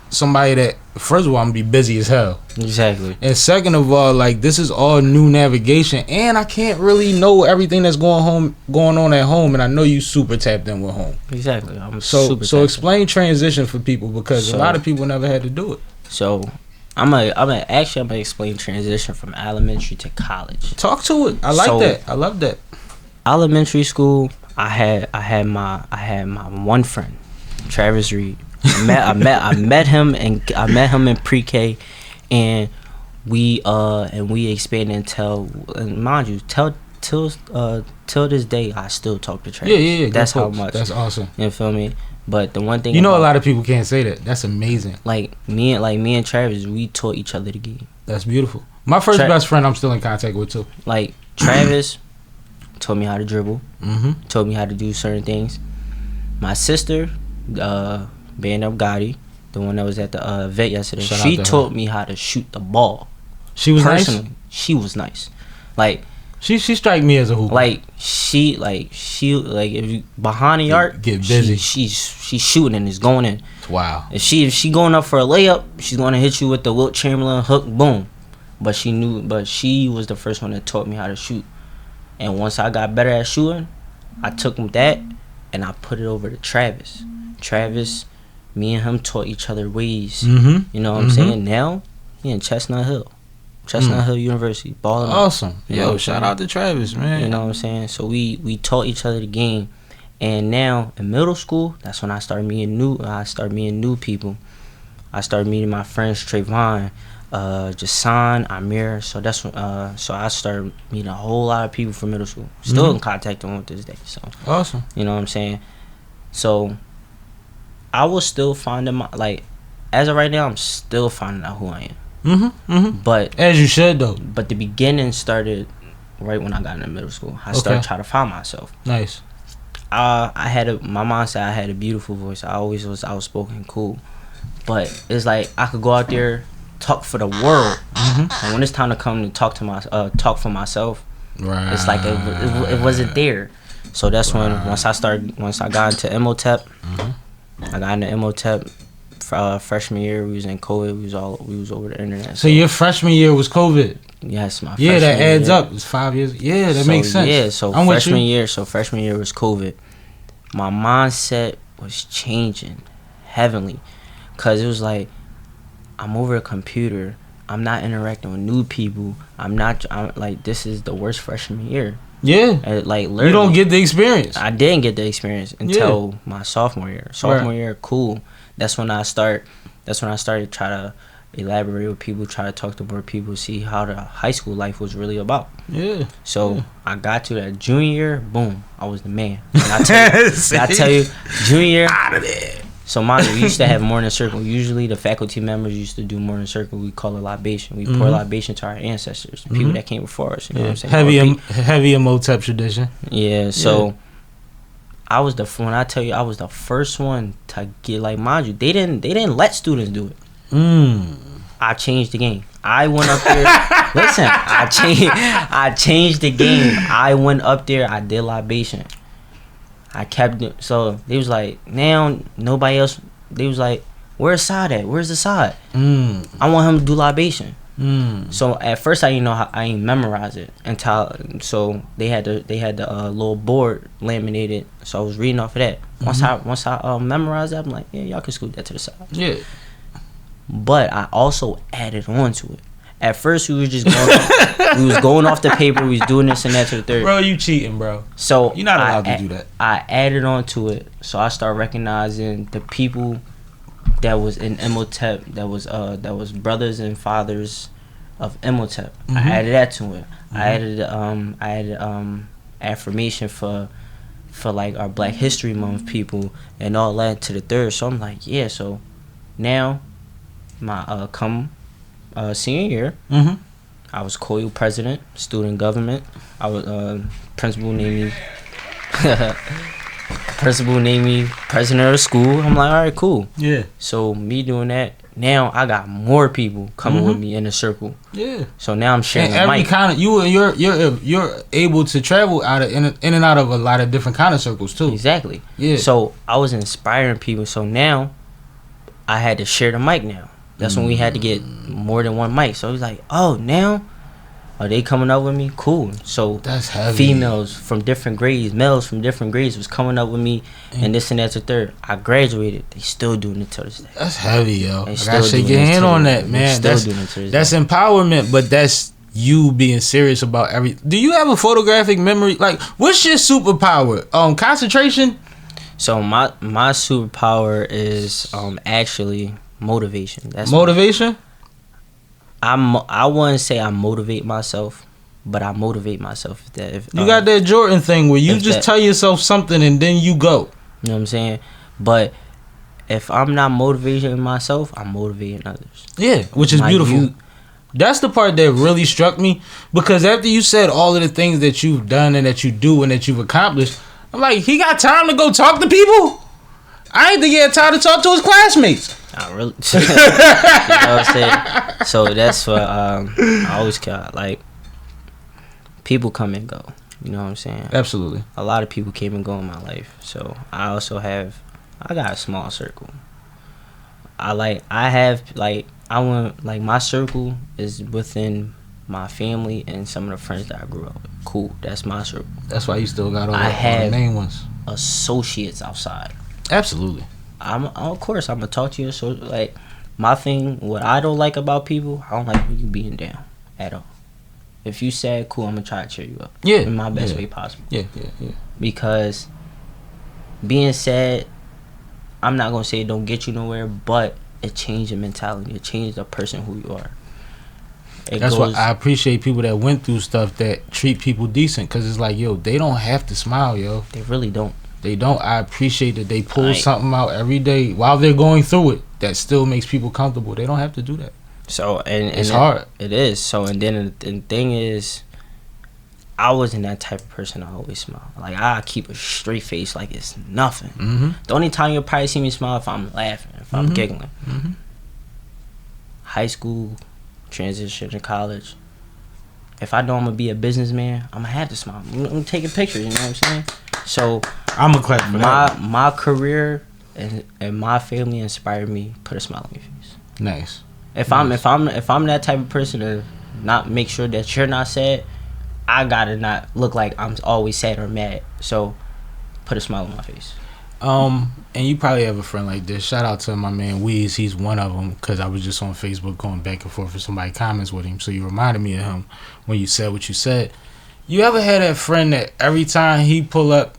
Speaker 5: somebody that, first of all, I'm gonna be busy as hell.
Speaker 6: Exactly.
Speaker 5: And second of all, like, this is all new navigation, and I can't really know everything that's going on at home, and I know you super tapped in with home.
Speaker 6: Exactly. So
Speaker 5: explain transition for people, because a lot of people never had to do it.
Speaker 6: So I'm gonna explain transition from elementary to college.
Speaker 5: Talk to it. I like that. I love that.
Speaker 6: Elementary school, I had my one friend, Travis Reed. I met him in pre-K, and we expanded until, and mind you, till this day I still talk to Travis.
Speaker 5: Yeah.
Speaker 6: That's how much.
Speaker 5: That's awesome.
Speaker 6: You feel me? But the one thing,
Speaker 5: a lot of people can't say that. That's amazing.
Speaker 6: Like me and Travis, we taught each other the game.
Speaker 5: That's beautiful. My first best friend, I'm still in contact with too.
Speaker 6: Like Travis taught me how to dribble.
Speaker 5: Mm-hmm.
Speaker 6: Taught me how to do certain things. My sister, Band Up Gotti, the one that was at the vet yesterday, she taught me how to shoot the ball.
Speaker 5: She was
Speaker 6: personally,
Speaker 5: nice?
Speaker 6: She was nice. Like,
Speaker 5: she strike me as a hooper.
Speaker 6: Like she if you behind the arc,
Speaker 5: get busy.
Speaker 6: She's shooting and it's going in.
Speaker 5: Wow.
Speaker 6: If she going up for a layup, she's gonna hit you with the Wilt Chamberlain hook, boom. But she was the first one that taught me how to shoot. And once I got better at shooting, I took that and I put it over to Travis. Travis, me and him taught each other ways.
Speaker 5: Mm-hmm.
Speaker 6: You know what I'm saying? Now, he in Chestnut Hill University, balling.
Speaker 5: Awesome. Yo, shout out to Travis, man.
Speaker 6: You know what I'm saying? So we taught each other the game, and now in middle school, that's when I started meeting new people. I started meeting my friends Trayvon, Jason, Amir. So that's when so I started meeting a whole lot of people from middle school. Still in contact with them this day. So
Speaker 5: awesome.
Speaker 6: You know what I'm saying? So I was still finding as of right now, I'm still finding out who I am. But
Speaker 5: as you should though.
Speaker 6: But the beginning started right when I got into middle school. I started trying to find myself.
Speaker 5: Nice.
Speaker 6: My mom said I had a beautiful voice. I always was outspoken, cool. But it's like I could go out there, talk for the world, and when it's time to come and talk for myself,
Speaker 5: right?
Speaker 6: It's like it wasn't there. So that's when once I got into IMOTEP, I got into IMOTEP. Freshman year, we was in COVID. We was over the internet.
Speaker 5: So your freshman year was COVID.
Speaker 6: Yes, my
Speaker 5: freshman that adds
Speaker 6: year.
Speaker 5: up. It's 5 years. Yeah, that makes sense.
Speaker 6: Yeah, so freshman year was COVID. My mindset was changing heavily, cause it was like I'm over a computer. I'm not interacting with new people. I'm like, this is the worst freshman year.
Speaker 5: Yeah,
Speaker 6: like literally,
Speaker 5: you don't get the experience.
Speaker 6: I didn't get the experience until my sophomore year. Sophomore year, cool. That's when I started try to elaborate with people, try to talk to more people, see how the high school life was really about.
Speaker 5: Yeah.
Speaker 6: So I got to that junior year, boom, I was the man. And I tell you, junior year,
Speaker 5: Out of there.
Speaker 6: so mind you, we used to have morning circle. Usually the faculty members used to do morning circle. We call it libation. We pour libation to our ancestors, the people that came before us. You know what I'm saying?
Speaker 5: Heavy IMOTEP tradition.
Speaker 6: Yeah, so I was when I tell you I was the first one to get, like, mind you, they didn't let students do it. I changed the game. I went up there. Listen, I changed the game. I went up there. I did libation. I kept it. So they was like, now nobody else. They was like, where's Assad at? Where's Assad? I want him to do libation. So at first I didn't know how, I ain't memorize it until, so they had the little board laminated. So I was reading off of that. Once I memorized that, I'm like, yeah, y'all can scoot that to the side.
Speaker 5: Yeah.
Speaker 6: But I also added on to it. At first, we was just going off the paper. We was doing this and that to the third.
Speaker 5: Bro, you cheating, bro.
Speaker 6: So
Speaker 5: you're not allowed to do that.
Speaker 6: I added on to it. So I started recognizing the people that was in IMOTEP, that was brothers and fathers of IMOTEP. I added that to it. I added affirmation for like our Black History Month people and all that to the third. So I'm like, yeah. So now my senior year, I was COIL president, student government. I was principal named me president of the school. I'm like, all right, cool. Yeah. So me doing that, now I got more people coming with me in the circle. Yeah. So now I'm sharing
Speaker 5: and
Speaker 6: the
Speaker 5: every
Speaker 6: mic.
Speaker 5: kind of you're able to travel out of in and out of a lot of different kind of circles too.
Speaker 6: Exactly.
Speaker 5: Yeah.
Speaker 6: So I was inspiring people. So now I had to share the mic now. That's when we had to get more than one mic. So it was like, oh, now are they coming up with me? Cool. So
Speaker 5: that's heavy.
Speaker 6: Females from different grades, males from different grades was coming up with me, and this and that's a third. I graduated. They still doing it to this day.
Speaker 5: That's heavy, yo.
Speaker 6: They
Speaker 5: I gotta shake your hand on that, man. That's empowerment, but that's you being serious about every. Do you have a photographic memory? Like, what's your superpower? Concentration.
Speaker 6: So my superpower is actually motivation. That's
Speaker 5: motivation.
Speaker 6: I wouldn't say I motivate myself, but I motivate myself. If
Speaker 5: you got that Jordan thing where you just tell yourself something and then you go.
Speaker 6: You know what I'm saying? But if I'm not motivating myself, I'm motivating others.
Speaker 5: Yeah, which is beautiful. That's the part that really struck me, because after you said all of the things that you've done and that you do and that you've accomplished, I'm like, he got time to go talk to people? I ain't think he had time to talk to his classmates.
Speaker 6: Not really. You know what I'm saying? So that's what I always got. Like, people come and go. You know what I'm saying?
Speaker 5: Absolutely.
Speaker 6: A lot of people came and go in my life. So I also I got a small circle. My circle is within my family and some of the friends that I grew up with. Cool. That's my circle.
Speaker 5: That's why you still got all the main ones.
Speaker 6: Associates outside.
Speaker 5: Absolutely.
Speaker 6: Of course, I'm gonna talk to you. So, like, my thing, what I don't like about people, I don't like you being down at all. If you sad, cool, I'm gonna try to cheer you up. Yeah. In my best way possible. Yeah. Because being sad, I'm not gonna say it don't get you nowhere, but it changes your mentality. It changes the person who you are.
Speaker 5: That's why I appreciate people that went through stuff that treat people decent, because it's like, yo, they don't have to smile, yo.
Speaker 6: They really don't.
Speaker 5: They don't. I appreciate that they pull something out every day while they're going through it that still makes people comfortable. They don't have to do that.
Speaker 6: So and
Speaker 5: it's hard.
Speaker 6: It is. So and then the thing is, I wasn't that type of person. I always smile. Like, I keep a straight face like it's nothing. The only time you'll probably see me smile if I'm laughing, if I'm giggling. High school, transition to college. If I know I'm gonna be a businessman, I'm gonna have to smile. I'm taking pictures. You know what I'm saying? So
Speaker 5: I'm a clap for that.
Speaker 6: My career and my family inspired me. Put a smile on your face.
Speaker 5: Nice.
Speaker 6: If I'm that type of person to not make sure that you're not sad, I gotta not look like I'm always sad or mad. So put a smile on my face.
Speaker 5: And you probably have a friend like this. Shout out to my man Weez. He's one of them, because I was just on Facebook going back and forth with somebody comments with him. So you reminded me of him when you said what you said. You ever had that friend that every time he pull up,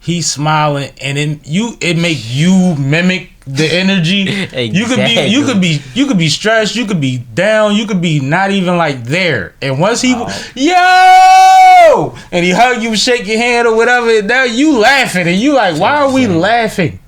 Speaker 5: he's smiling, and it make you mimic the energy.
Speaker 6: Exactly.
Speaker 5: You could be stressed, you could be down, you could be not even like there. And once he and he hug you, shake your hand or whatever, now you laughing and you like, why are we laughing?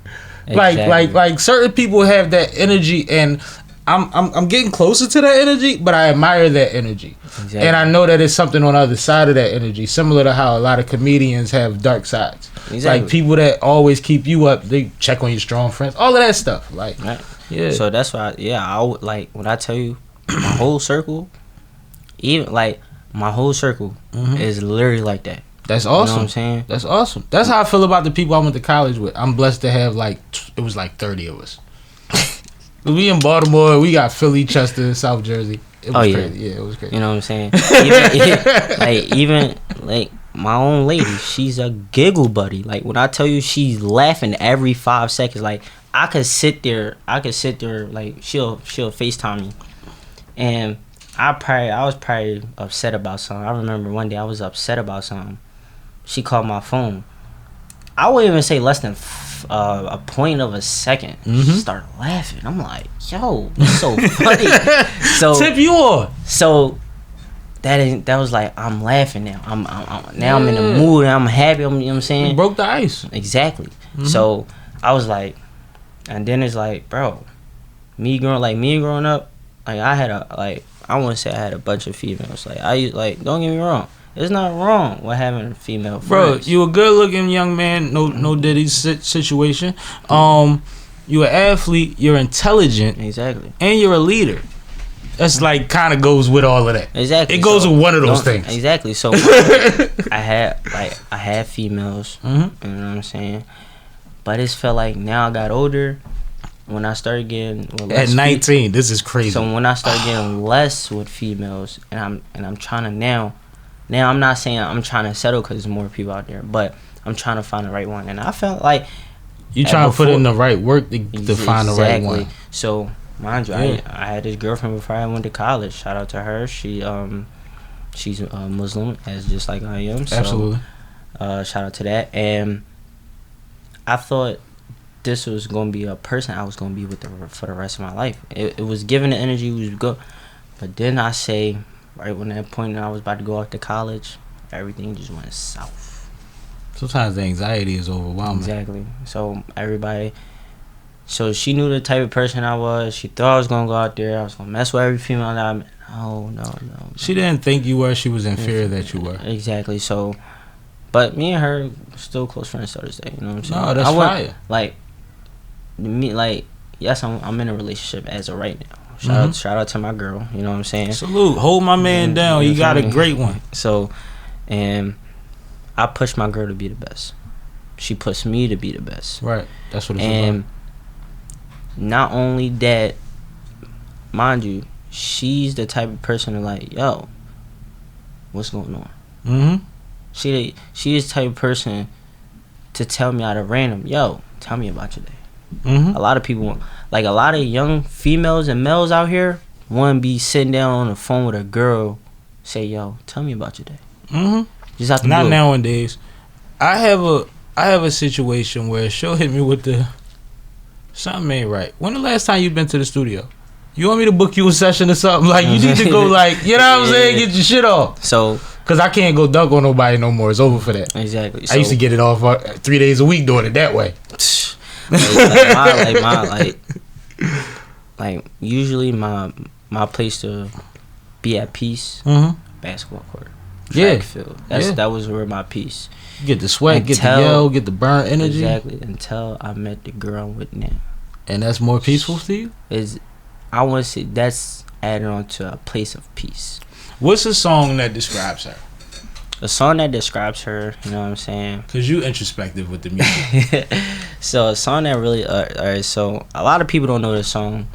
Speaker 6: Exactly.
Speaker 5: Like certain people have that energy, and I'm getting closer to that energy, but I admire that energy. Exactly. And I know that it's something on the other side of that energy, similar to how a lot of comedians have dark sides. Exactly. Like people that always keep you up, they check on your strong friends, all of that stuff. Like, yeah.
Speaker 6: So that's why, I would, like, when I tell you my whole circle, even like my whole circle is literally like that.
Speaker 5: That's awesome.
Speaker 6: You know what I'm saying?
Speaker 5: That's awesome. That's how I feel about the people I went to college with. I'm blessed to have it was like 30 of us. We in Baltimore, we got Philly, Chester, South Jersey. It was crazy. Yeah, it was crazy.
Speaker 6: You know what I'm saying? Even my own lady, she's a giggle buddy. Like when I tell you she's laughing every 5 seconds, like I could sit there, like she'll FaceTime me. And I was probably upset about something. I remember one day I was upset about something. She called my phone. I wouldn't even say less than a point of a second. She started laughing. I'm like, yo, it's so funny. So tip you on. So that was like, I'm laughing now. I'm in the mood. And I'm happy. You know what I'm saying?
Speaker 5: You broke the ice.
Speaker 6: Exactly. So I was like, and then it's like, bro, me growing up, like I had I want to say I had a bunch of females. Like don't get me wrong. It's not wrong with having a female friends.
Speaker 5: Bro, you a good looking young man, no Diddy situation. You an athlete, you're intelligent.
Speaker 6: Exactly.
Speaker 5: And you're a leader. That's like kind of goes with all of that.
Speaker 6: Exactly.
Speaker 5: It goes with one of those things.
Speaker 6: Exactly. So I had females, you know what I'm saying? But it felt like now I got older. When I started getting
Speaker 5: at 19, this is crazy.
Speaker 6: So when I started getting less with females, and I'm trying to now I'm not saying I'm trying to settle because there's more people out there, but I'm trying to find the right one. And I felt like
Speaker 5: you trying to put in the right work to find the right one.
Speaker 6: So mind you, I had this girlfriend before I went to college. Shout out to her. She's Muslim, as just like I am. So,
Speaker 5: absolutely.
Speaker 6: Shout out to that. And I thought this was going to be a person I was going to be with for the rest of my life. It was giving the energy, was good. But then I say, right when that point I was about to go off to college, everything just went south.
Speaker 5: Sometimes the anxiety is overwhelming.
Speaker 6: Exactly. So she knew the type of person I was. She thought I was going to go out there. I was going to mess with every female that I met. No.
Speaker 5: She didn't think you were. She was in fear that you were.
Speaker 6: Exactly. So, but me and her still close friends to this day. You know what I'm saying?
Speaker 5: No, that's fire.
Speaker 6: Yes, I'm in a relationship as of right now. Shout out to my girl. You know what I'm saying?
Speaker 5: Salute. Hold my man down. You got a great one.
Speaker 6: So, and I push my girl to be the best. She pushed me to be the best.
Speaker 5: Right. That's what it's
Speaker 6: and about. Not only that, mind you, she's the type of person to like, yo, what's going on? She is the type of person to tell me out of random, yo, tell me about your day. A lot of people, like a lot of young females and males out here, want to be sitting down on the phone with a girl, say, yo, tell me about your day. Just have to
Speaker 5: not nowadays. I have a situation where she'll hit me with the something ain't right. When the last time you been to the studio? You want me to book you a session or something? Like you need to go, like, you know what I'm saying, get your shit off.
Speaker 6: So,
Speaker 5: cause I can't go dunk on nobody no more. It's over for that.
Speaker 6: Exactly.
Speaker 5: I used to get it off 3 days a week doing it that way.
Speaker 6: Like usually my place to be at peace, basketball court, track field. That was where my peace.
Speaker 5: Get the sweat, get the yell, get the burn energy.
Speaker 6: Exactly. Until I met the girl I'm with now.
Speaker 5: And that's more peaceful to you?
Speaker 6: I want to say that's added on to a place of peace.
Speaker 5: What's a song that describes her?
Speaker 6: A song that describes her, you know what I'm saying?
Speaker 5: Because you introspective with the music.
Speaker 6: So a song that really, alright, so a lot of people don't know this song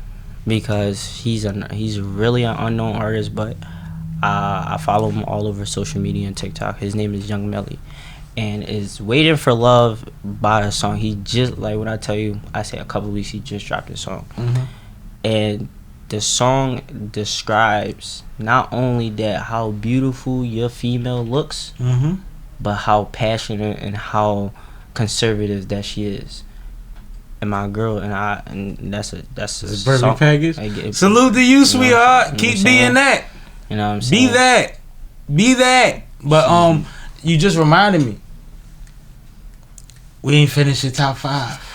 Speaker 6: because he's really an unknown artist, but I follow him all over social media and TikTok. His name is Young Melly. And is Waiting for Love by a song. He just, like when I tell you, I say a couple weeks, he just dropped a song. And the song describes not only that how beautiful your female looks, but how passionate and how conservative that she is. And my girl and that's a
Speaker 5: It's a perfect package.
Speaker 6: Like,
Speaker 5: Salute to you, sweetheart.
Speaker 6: You know
Speaker 5: Keep
Speaker 6: what I'm
Speaker 5: being
Speaker 6: saying?
Speaker 5: that.
Speaker 6: You know what I'm saying?
Speaker 5: Be that. But you just reminded me. We ain't finished the top 5.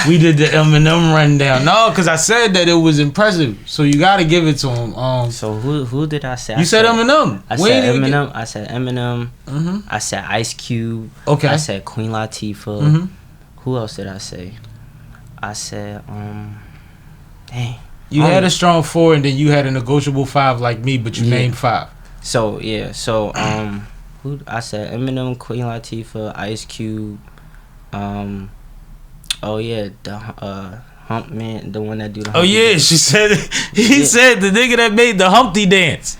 Speaker 5: We did the Eminem rundown. No, because I said that it was impressive. So you got to give it to him.
Speaker 6: So who did I say?
Speaker 5: You said Eminem.
Speaker 6: I said Eminem. I said Eminem.
Speaker 5: Mm-hmm.
Speaker 6: I said Ice Cube.
Speaker 5: Okay.
Speaker 6: I said Queen Latifah.
Speaker 5: Mm-hmm.
Speaker 6: Who else did I say? I said dang.
Speaker 5: You had a strong 4 and then you had a negotiable 5 like me, but you named 5.
Speaker 6: So who I said Eminem, Queen Latifah, Ice Cube. Oh yeah, the Hump Man, the one that do the.
Speaker 5: Oh yeah,
Speaker 6: dance.
Speaker 5: she said he said the nigga that made the Humpty dance.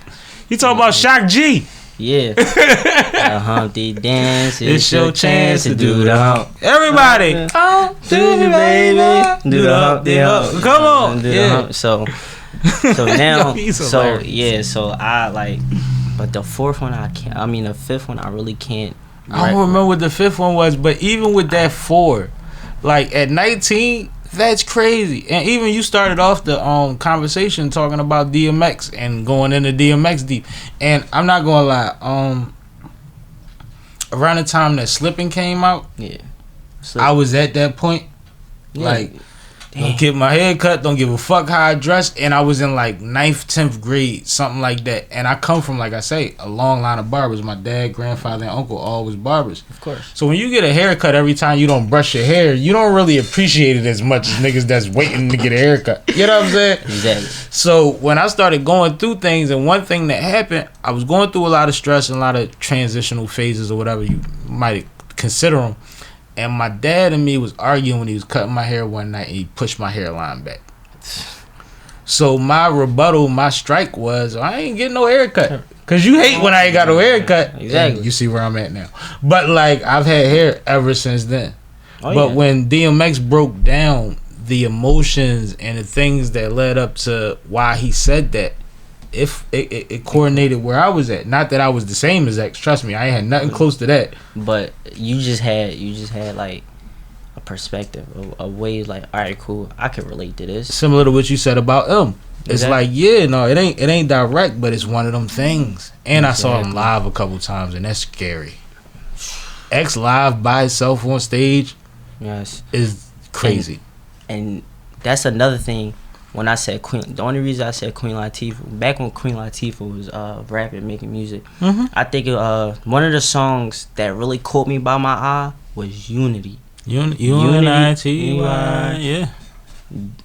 Speaker 5: He talking about Shock G.
Speaker 6: Yeah, the Humpty dance.
Speaker 5: It's your chance to do the hump.
Speaker 6: hump.
Speaker 5: Everybody, come
Speaker 6: Do the baby, do the Humpty Hump.
Speaker 5: Come on,
Speaker 6: Do the
Speaker 5: yeah.
Speaker 6: hump. So now,
Speaker 5: He's
Speaker 6: so
Speaker 5: hilarious.
Speaker 6: yeah, so I like, but the 4th one I can't. I mean the 5th one I really can't.
Speaker 5: I don't remember what the 5th one was, but even with that 4, like at 19, that's crazy. And even you started off the conversation talking about DMX and going into DMX deep. And I'm not gonna lie, around the time that Slippin' came out,
Speaker 6: Yeah.
Speaker 5: I was at that point. Like, don't get my hair cut, don't give a fuck how I dress. And I was in like 9th, 10th grade, something like that. And I come from, like I say, a long line of barbers. My dad, grandfather, and uncle all was barbers.
Speaker 6: Of course.
Speaker 5: So when you get a haircut every time you don't brush your hair, you don't really appreciate it as much as niggas that's waiting to get a haircut. You know what I'm saying?
Speaker 6: Exactly.
Speaker 5: So when I started going through things, and one thing that happened, I was going through a lot of stress and a lot of transitional phases or whatever you might consider them. And my dad and me was arguing when he was cutting my hair one night, and he pushed my hairline back. So my rebuttal, my strike was, I ain't getting no haircut. Cause you hate when I ain't got no haircut.
Speaker 6: Exactly.
Speaker 5: And you see where I'm at now. But like, I've had hair ever since then.
Speaker 6: Oh,
Speaker 5: But
Speaker 6: yeah.
Speaker 5: when DMX broke down the emotions and the things that led up to why he said that, if it coordinated where I was at. Not that I was the same as X. Trust me, I ain't had nothing close to that.
Speaker 6: But you just had like a perspective, a way like, all right, cool, I can relate to this.
Speaker 5: Similar to what you said about him. It's
Speaker 6: Exactly.
Speaker 5: like, yeah, no, it ain't direct, but it's one of them things. And I saw him live a couple times, and that's scary. X live by itself on stage
Speaker 6: Yes.
Speaker 5: is crazy.
Speaker 6: And that's another thing. When I said Queen, the only reason I said Queen Latifah, back when Queen Latifah was rapping, making music, I think one of the songs that really caught me by my eye was Unity.
Speaker 5: Unity, yeah.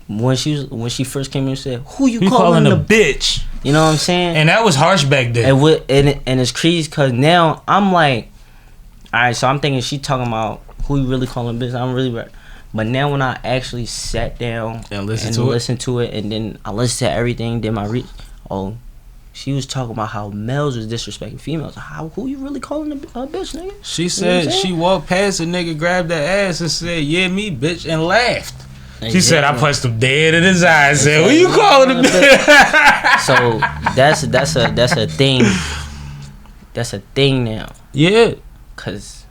Speaker 6: When she first came in and said, "Who you
Speaker 5: You
Speaker 6: calling
Speaker 5: calling
Speaker 6: a
Speaker 5: a bitch?"
Speaker 6: You know what I'm saying?
Speaker 5: And that was harsh back then.
Speaker 6: And it's crazy because now I'm like, all right, so I'm thinking she talking about who you really calling a bitch. I'm really right. But now when I actually sat down
Speaker 5: And listened
Speaker 6: to it, and then I listened to everything, did my she was talking about how males was disrespecting females. Who you really calling a bitch, nigga?
Speaker 5: She
Speaker 6: You know what I'm
Speaker 5: said
Speaker 6: saying?
Speaker 5: she walked past a nigga, grabbed that ass, and said, "Yeah, me, bitch," and laughed. She said, "I punched him dead in his eye." And said, "Who you calling a bitch?"
Speaker 6: So that's a thing. That's a thing now.
Speaker 5: Yeah.
Speaker 6: Cause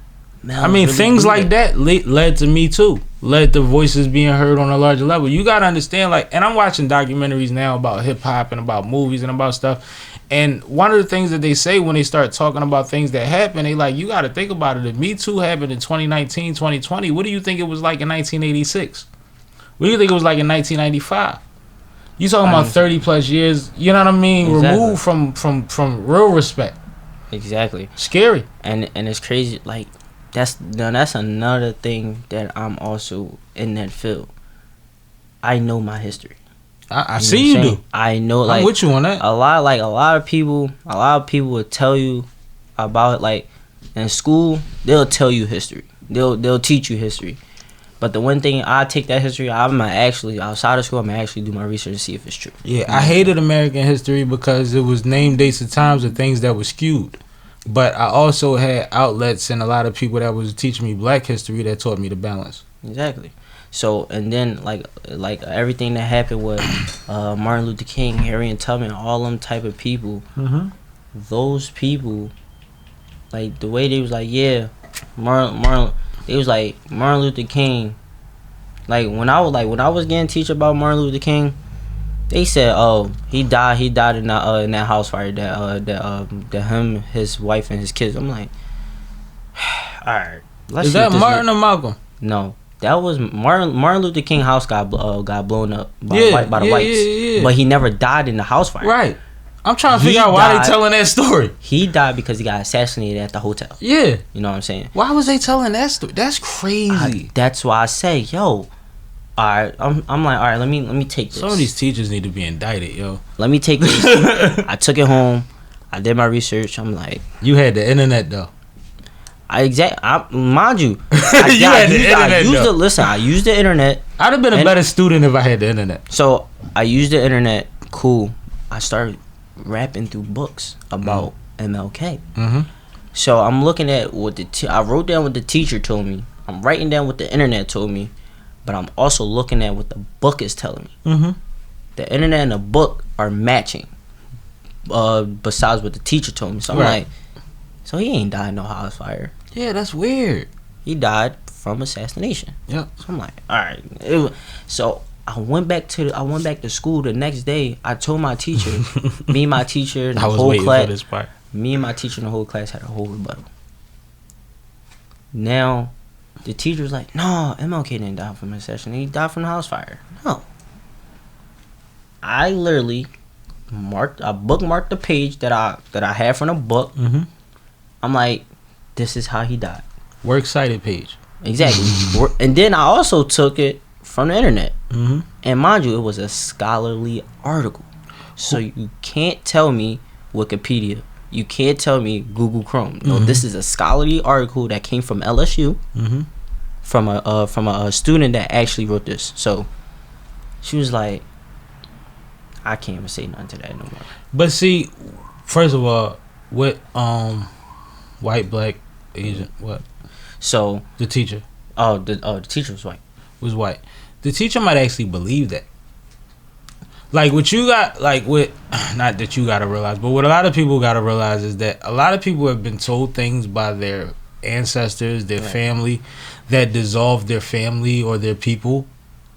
Speaker 5: I mean,
Speaker 6: really
Speaker 5: things
Speaker 6: do
Speaker 5: like that led to me too. Led to voices being heard on a larger level. You gotta understand, like, and I'm watching documentaries now about hip hop and about movies and about stuff. And one of the things that they say when they start talking about things that happen, they like, you gotta think about it. If Me Too happened in 2019, 2020, what do you think it was like in 1986? What do you think it was like in 1995? You talking about 30 plus years? You know what I mean?
Speaker 6: Exactly.
Speaker 5: Removed from real respect.
Speaker 6: Exactly.
Speaker 5: Scary.
Speaker 6: And it's crazy. Like that's another thing that I'm also in that field. I know my history.
Speaker 5: I see you do.
Speaker 6: I know, like,
Speaker 5: I'm with you on that.
Speaker 6: a lot of people will tell you about, like, in school they'll tell you history. They'll teach you history. But the one thing, I take that history, I'm actually outside of school. I'm actually do my research to see if it's true.
Speaker 5: Yeah, I hated American history because it was name, dates, and times of things that were skewed. But I also had outlets and a lot of people that was teaching me black history that taught me the balance.
Speaker 6: Exactly. So, and then like everything that happened with Martin Luther King, Harriet Tubman, all them type of people. Those people, like the way they was like, yeah, Martin, It was like Martin Luther King. Like when I was getting teach about Martin Luther King, they said, "Oh, he died in that house fire that him, his wife, and his kids." I'm like, all right.
Speaker 5: Is that Martin or Malcolm?
Speaker 6: No, that was Martin Luther King house got blown up by the whites,
Speaker 5: yeah.
Speaker 6: but he never died in the house fire.
Speaker 5: Right. I'm trying to figure out why they telling that story.
Speaker 6: He died because he got assassinated at the hotel.
Speaker 5: Yeah.
Speaker 6: You know what I'm saying?
Speaker 5: Why was they telling that story? That's crazy.
Speaker 6: That's why I say, yo, alright, I'm like, alright, let me take this.
Speaker 5: Some of these teachers need to be indicted, yo.
Speaker 6: Let me take this. I took it home. I did my research. I'm like,
Speaker 5: you had the internet though.
Speaker 6: Mind you,
Speaker 5: Listen,
Speaker 6: I used the internet.
Speaker 5: I'd have been a better student if I had the internet.
Speaker 6: So I used the internet. Cool. I started rapping through books about MLK.
Speaker 5: Mm-hmm.
Speaker 6: So I'm looking at what I wrote down what the teacher told me. I'm writing down what the internet told me, but I'm also looking at what the book is telling me.
Speaker 5: Mm-hmm.
Speaker 6: The internet and the book are matching. Besides what the teacher told me, so I'm like, so he ain't died in no house fire.
Speaker 5: Yeah, that's weird.
Speaker 6: He died from assassination.
Speaker 5: Yep.
Speaker 6: So I'm like, all right. So I went back to school the next day. I told my teacher, me and my teacher, and the whole class.
Speaker 5: For this part.
Speaker 6: Me and my teacher and the whole class had a whole rebuttal. Now, the teacher was like, "No, MLK didn't die from assassination. He died from the house fire." No. I literally bookmarked the page that I had from the book.
Speaker 5: Mm-hmm.
Speaker 6: I'm like, this is how he died.
Speaker 5: Works cited page.
Speaker 6: Exactly. And then I also took it from the internet.
Speaker 5: Mm-hmm.
Speaker 6: And mind you, it was a scholarly article. So you can't tell me Wikipedia. You can't tell me Google Chrome. No, this is a scholarly article that came from LSU, from a student that actually wrote this. So she was like, I can't even say nothing to that no more.
Speaker 5: But see, first of all, what white, black, Asian, what?
Speaker 6: So
Speaker 5: the teacher.
Speaker 6: The teacher was white.
Speaker 5: Was white. The teacher might actually believe that. Like what you got, like what, not that you gotta realize, but what a lot of people gotta realize is that a lot of people have been told things by their ancestors, their family, that dissolved their family or their people,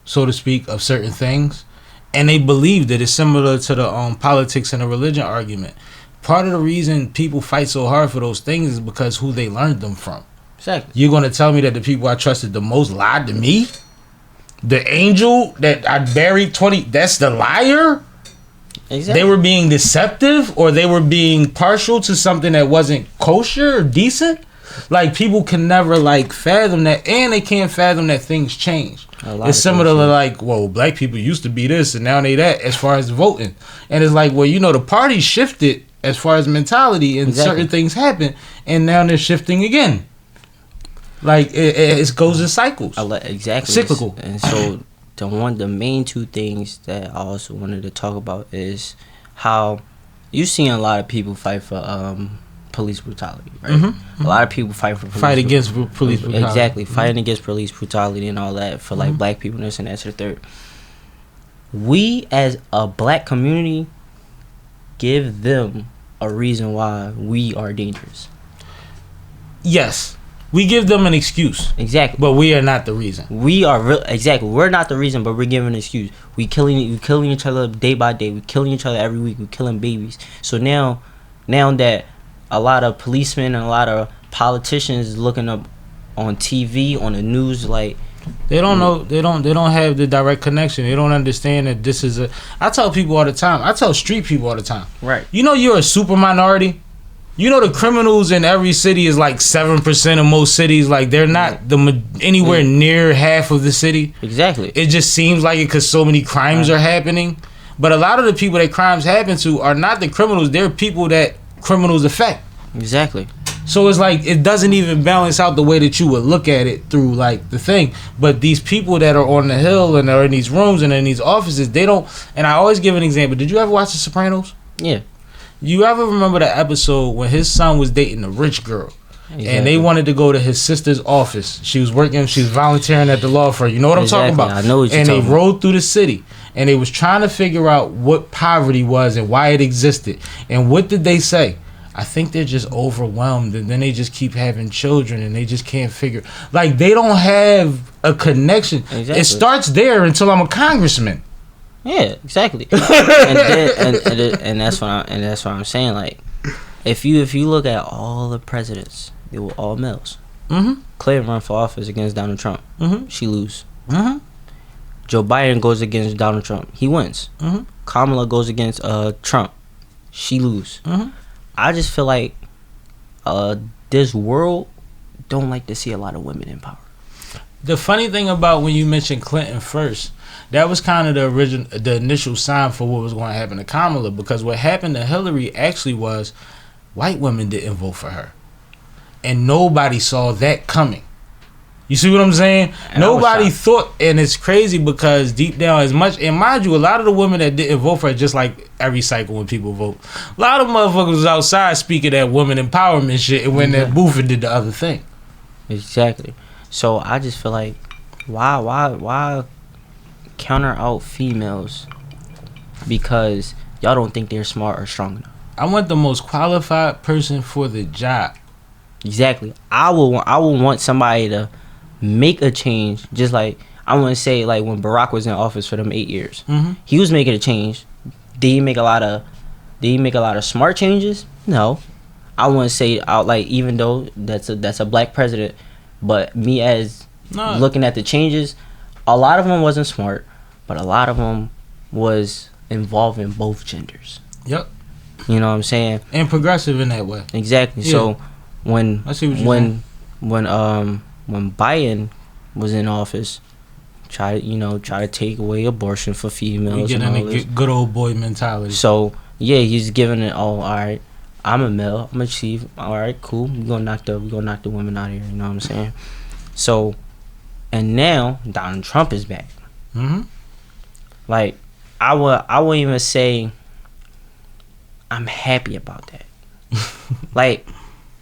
Speaker 5: so to speak, of certain things, and they believe that it's similar to the politics and the religion argument. Part of the reason people fight so hard for those things is because who they learned them from.
Speaker 6: Exactly.
Speaker 5: You're gonna tell me that the people I trusted the most lied to me? The angel that I buried 20, that's the liar? Exactly. They were being deceptive, or they were being partial to something that wasn't kosher or decent? Like, people can never, like, fathom that, and they can't fathom that things change. It's similar to, like, well, black people used to be this, and now they that, as far as voting. And it's like, well, you know, the party shifted as far as mentality, and certain things happen, and now they're shifting again. Like it goes in cycles.
Speaker 6: Exactly.
Speaker 5: Cyclical.
Speaker 6: And so the main two things that I also wanted to talk about is how you've seen a lot of people fight for police brutality, right? Mm-hmm. A lot of people fight
Speaker 5: against police brutality.
Speaker 6: Exactly. Fighting against police brutality and all that for like black people and this and that to the third. We as a black community give them a reason why we are dangerous.
Speaker 5: Yes. We give them an excuse.
Speaker 6: Exactly.
Speaker 5: But we are not the reason.
Speaker 6: We are exactly. We're not the reason, but we're giving an excuse. We killing each other day by day. We killing each other every week. We killing babies. So now that a lot of policemen and a lot of politicians looking up on TV, on the news, like
Speaker 5: they don't know, they don't have the direct connection. They don't understand that this is I tell people all the time. I tell street people all the time.
Speaker 6: Right.
Speaker 5: You know you're a super minority. You know the criminals in every city is like 7% of most cities. Like they're not anywhere near half of the city.
Speaker 6: Exactly.
Speaker 5: It just seems like it because so many crimes are happening. But a lot of the people that crimes happen to are not the criminals. They're people that criminals affect.
Speaker 6: Exactly.
Speaker 5: So it's like it doesn't even balance out the way that you would look at it through like the thing. But these people that are on the hill and are in these rooms and in these offices, they don't. And I always give an example. Did you ever watch The Sopranos?
Speaker 6: Yeah.
Speaker 5: You ever remember the episode when his son was dating a rich girl? Exactly. And they wanted to go to his sister's office. She was volunteering at the law firm. You know what I'm talking about?
Speaker 6: I know what you're
Speaker 5: talking about. And they
Speaker 6: rode
Speaker 5: through the city. And they was trying to figure out what poverty was and why it existed. And what did they say? I think they're just overwhelmed, and then they just keep having children, and they just can't figure. Like, they don't have a connection.
Speaker 6: Exactly.
Speaker 5: It starts there until I'm a congressman.
Speaker 6: Yeah, exactly. and that's what I'm saying. Like, if you look at all the presidents, they were all males.
Speaker 5: Mm-hmm.
Speaker 6: Clinton run for office against Donald Trump.
Speaker 5: Mm-hmm.
Speaker 6: She lose.
Speaker 5: Mm-hmm.
Speaker 6: Joe Biden goes against Donald Trump. He wins.
Speaker 5: Mm-hmm.
Speaker 6: Kamala goes against Trump. She lose.
Speaker 5: Mm-hmm.
Speaker 6: I just feel like this world don't like to see a lot of women in power.
Speaker 5: The funny thing about when you mentioned Clinton first, that was kind of the initial sign for what was going to happen to Kamala, because what happened to Hillary actually was white women didn't vote for her, and nobody saw that coming. You see what I'm saying?
Speaker 6: And
Speaker 5: Nobody thought, and it's crazy because deep down, as much, and mind you, a lot of the women that didn't vote for her, just like every cycle when people vote, a lot of motherfuckers was outside speaking that woman empowerment shit and went in that booth and did the other thing.
Speaker 6: Exactly. So I just feel like why counter out females because y'all don't think they're smart or strong enough.
Speaker 5: I want the most qualified person for the job.
Speaker 6: Exactly. I will want somebody to make a change, just like I want to say, like when Barack was in office for them 8 years, he was making a change. Did he make a lot of smart changes? No. I want to say out, like, even though that's a black president, but me as looking at the changes, a lot of them wasn't smart, but a lot of them was involving both genders.
Speaker 5: Yep.
Speaker 6: You know what I'm saying?
Speaker 5: And progressive in that way.
Speaker 6: Exactly.
Speaker 5: Yeah.
Speaker 6: So when
Speaker 5: I see what you're saying.
Speaker 6: when Biden was in office, try to take away abortion for females.
Speaker 5: We get
Speaker 6: and
Speaker 5: in
Speaker 6: all
Speaker 5: the
Speaker 6: this.
Speaker 5: good old boy mentality.
Speaker 6: So yeah, he's giving it. Oh, all right. I'm a male. I'm a chief. All right, cool. We gonna knock the women out of here. You know what I'm saying? So, and now Donald Trump is back.
Speaker 5: Mm-hmm.
Speaker 6: Like, I wouldn't even say I'm happy about that. Like,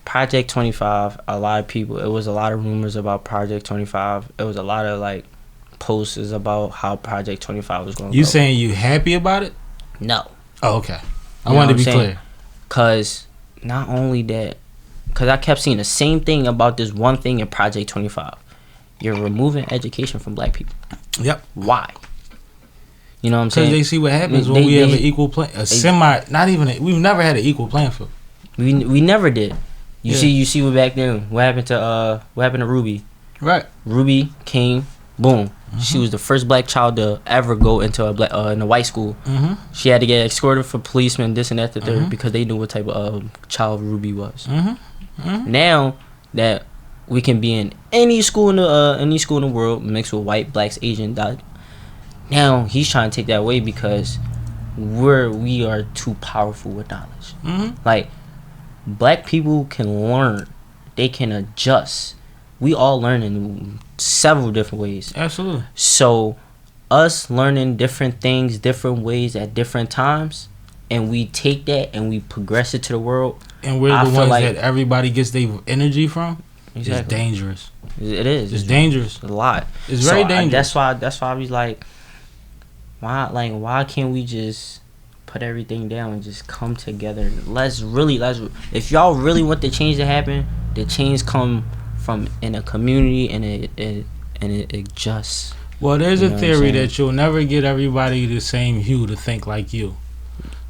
Speaker 6: Project 25, a lot of people, it was a lot of rumors about Project 25. It was a lot of, like, posters about how Project 25 was going to go.
Speaker 5: You saying you happy about it?
Speaker 6: No.
Speaker 5: Oh, okay. I
Speaker 6: You know
Speaker 5: wanted to
Speaker 6: what
Speaker 5: be
Speaker 6: I'm saying?
Speaker 5: clear.
Speaker 6: Because not only that, because I kept seeing the same thing about this one thing in Project 25. You're removing education from black people.
Speaker 5: Yep.
Speaker 6: Why? You know what I'm saying?
Speaker 5: Because they see what happens when we have an equal play, we've never had an equal playing field.
Speaker 6: We never did. You
Speaker 5: Yeah.
Speaker 6: see what back then? What happened to Ruby?
Speaker 5: Right.
Speaker 6: Ruby came, boom. She was the first black child to ever go into in a white school.
Speaker 5: Mm-hmm.
Speaker 6: She had to get escorted for policemen, this and that, the third, because they knew what type of child Ruby was. Now that we can be in any school in the world, mixed with white, blacks, Asian, now he's trying to take that away because we are too powerful with knowledge. Like, black people can learn, they can adjust. We all learn in several different ways.
Speaker 5: Absolutely.
Speaker 6: So us learning different things, different ways at different times, and we take that and we progress it to the world.
Speaker 5: And we're the ones that everybody gets their energy from.
Speaker 6: Exactly.
Speaker 5: It's dangerous.
Speaker 6: It is.
Speaker 5: It's dangerous.
Speaker 6: A lot.
Speaker 5: It's very dangerous.
Speaker 6: That's why I was like, why can't we just put everything down and just come together? Let's if y'all really want the change to happen, the change come from in a community and it adjusts.
Speaker 5: Well, there's a theory that you'll never get everybody the same hue to think like you.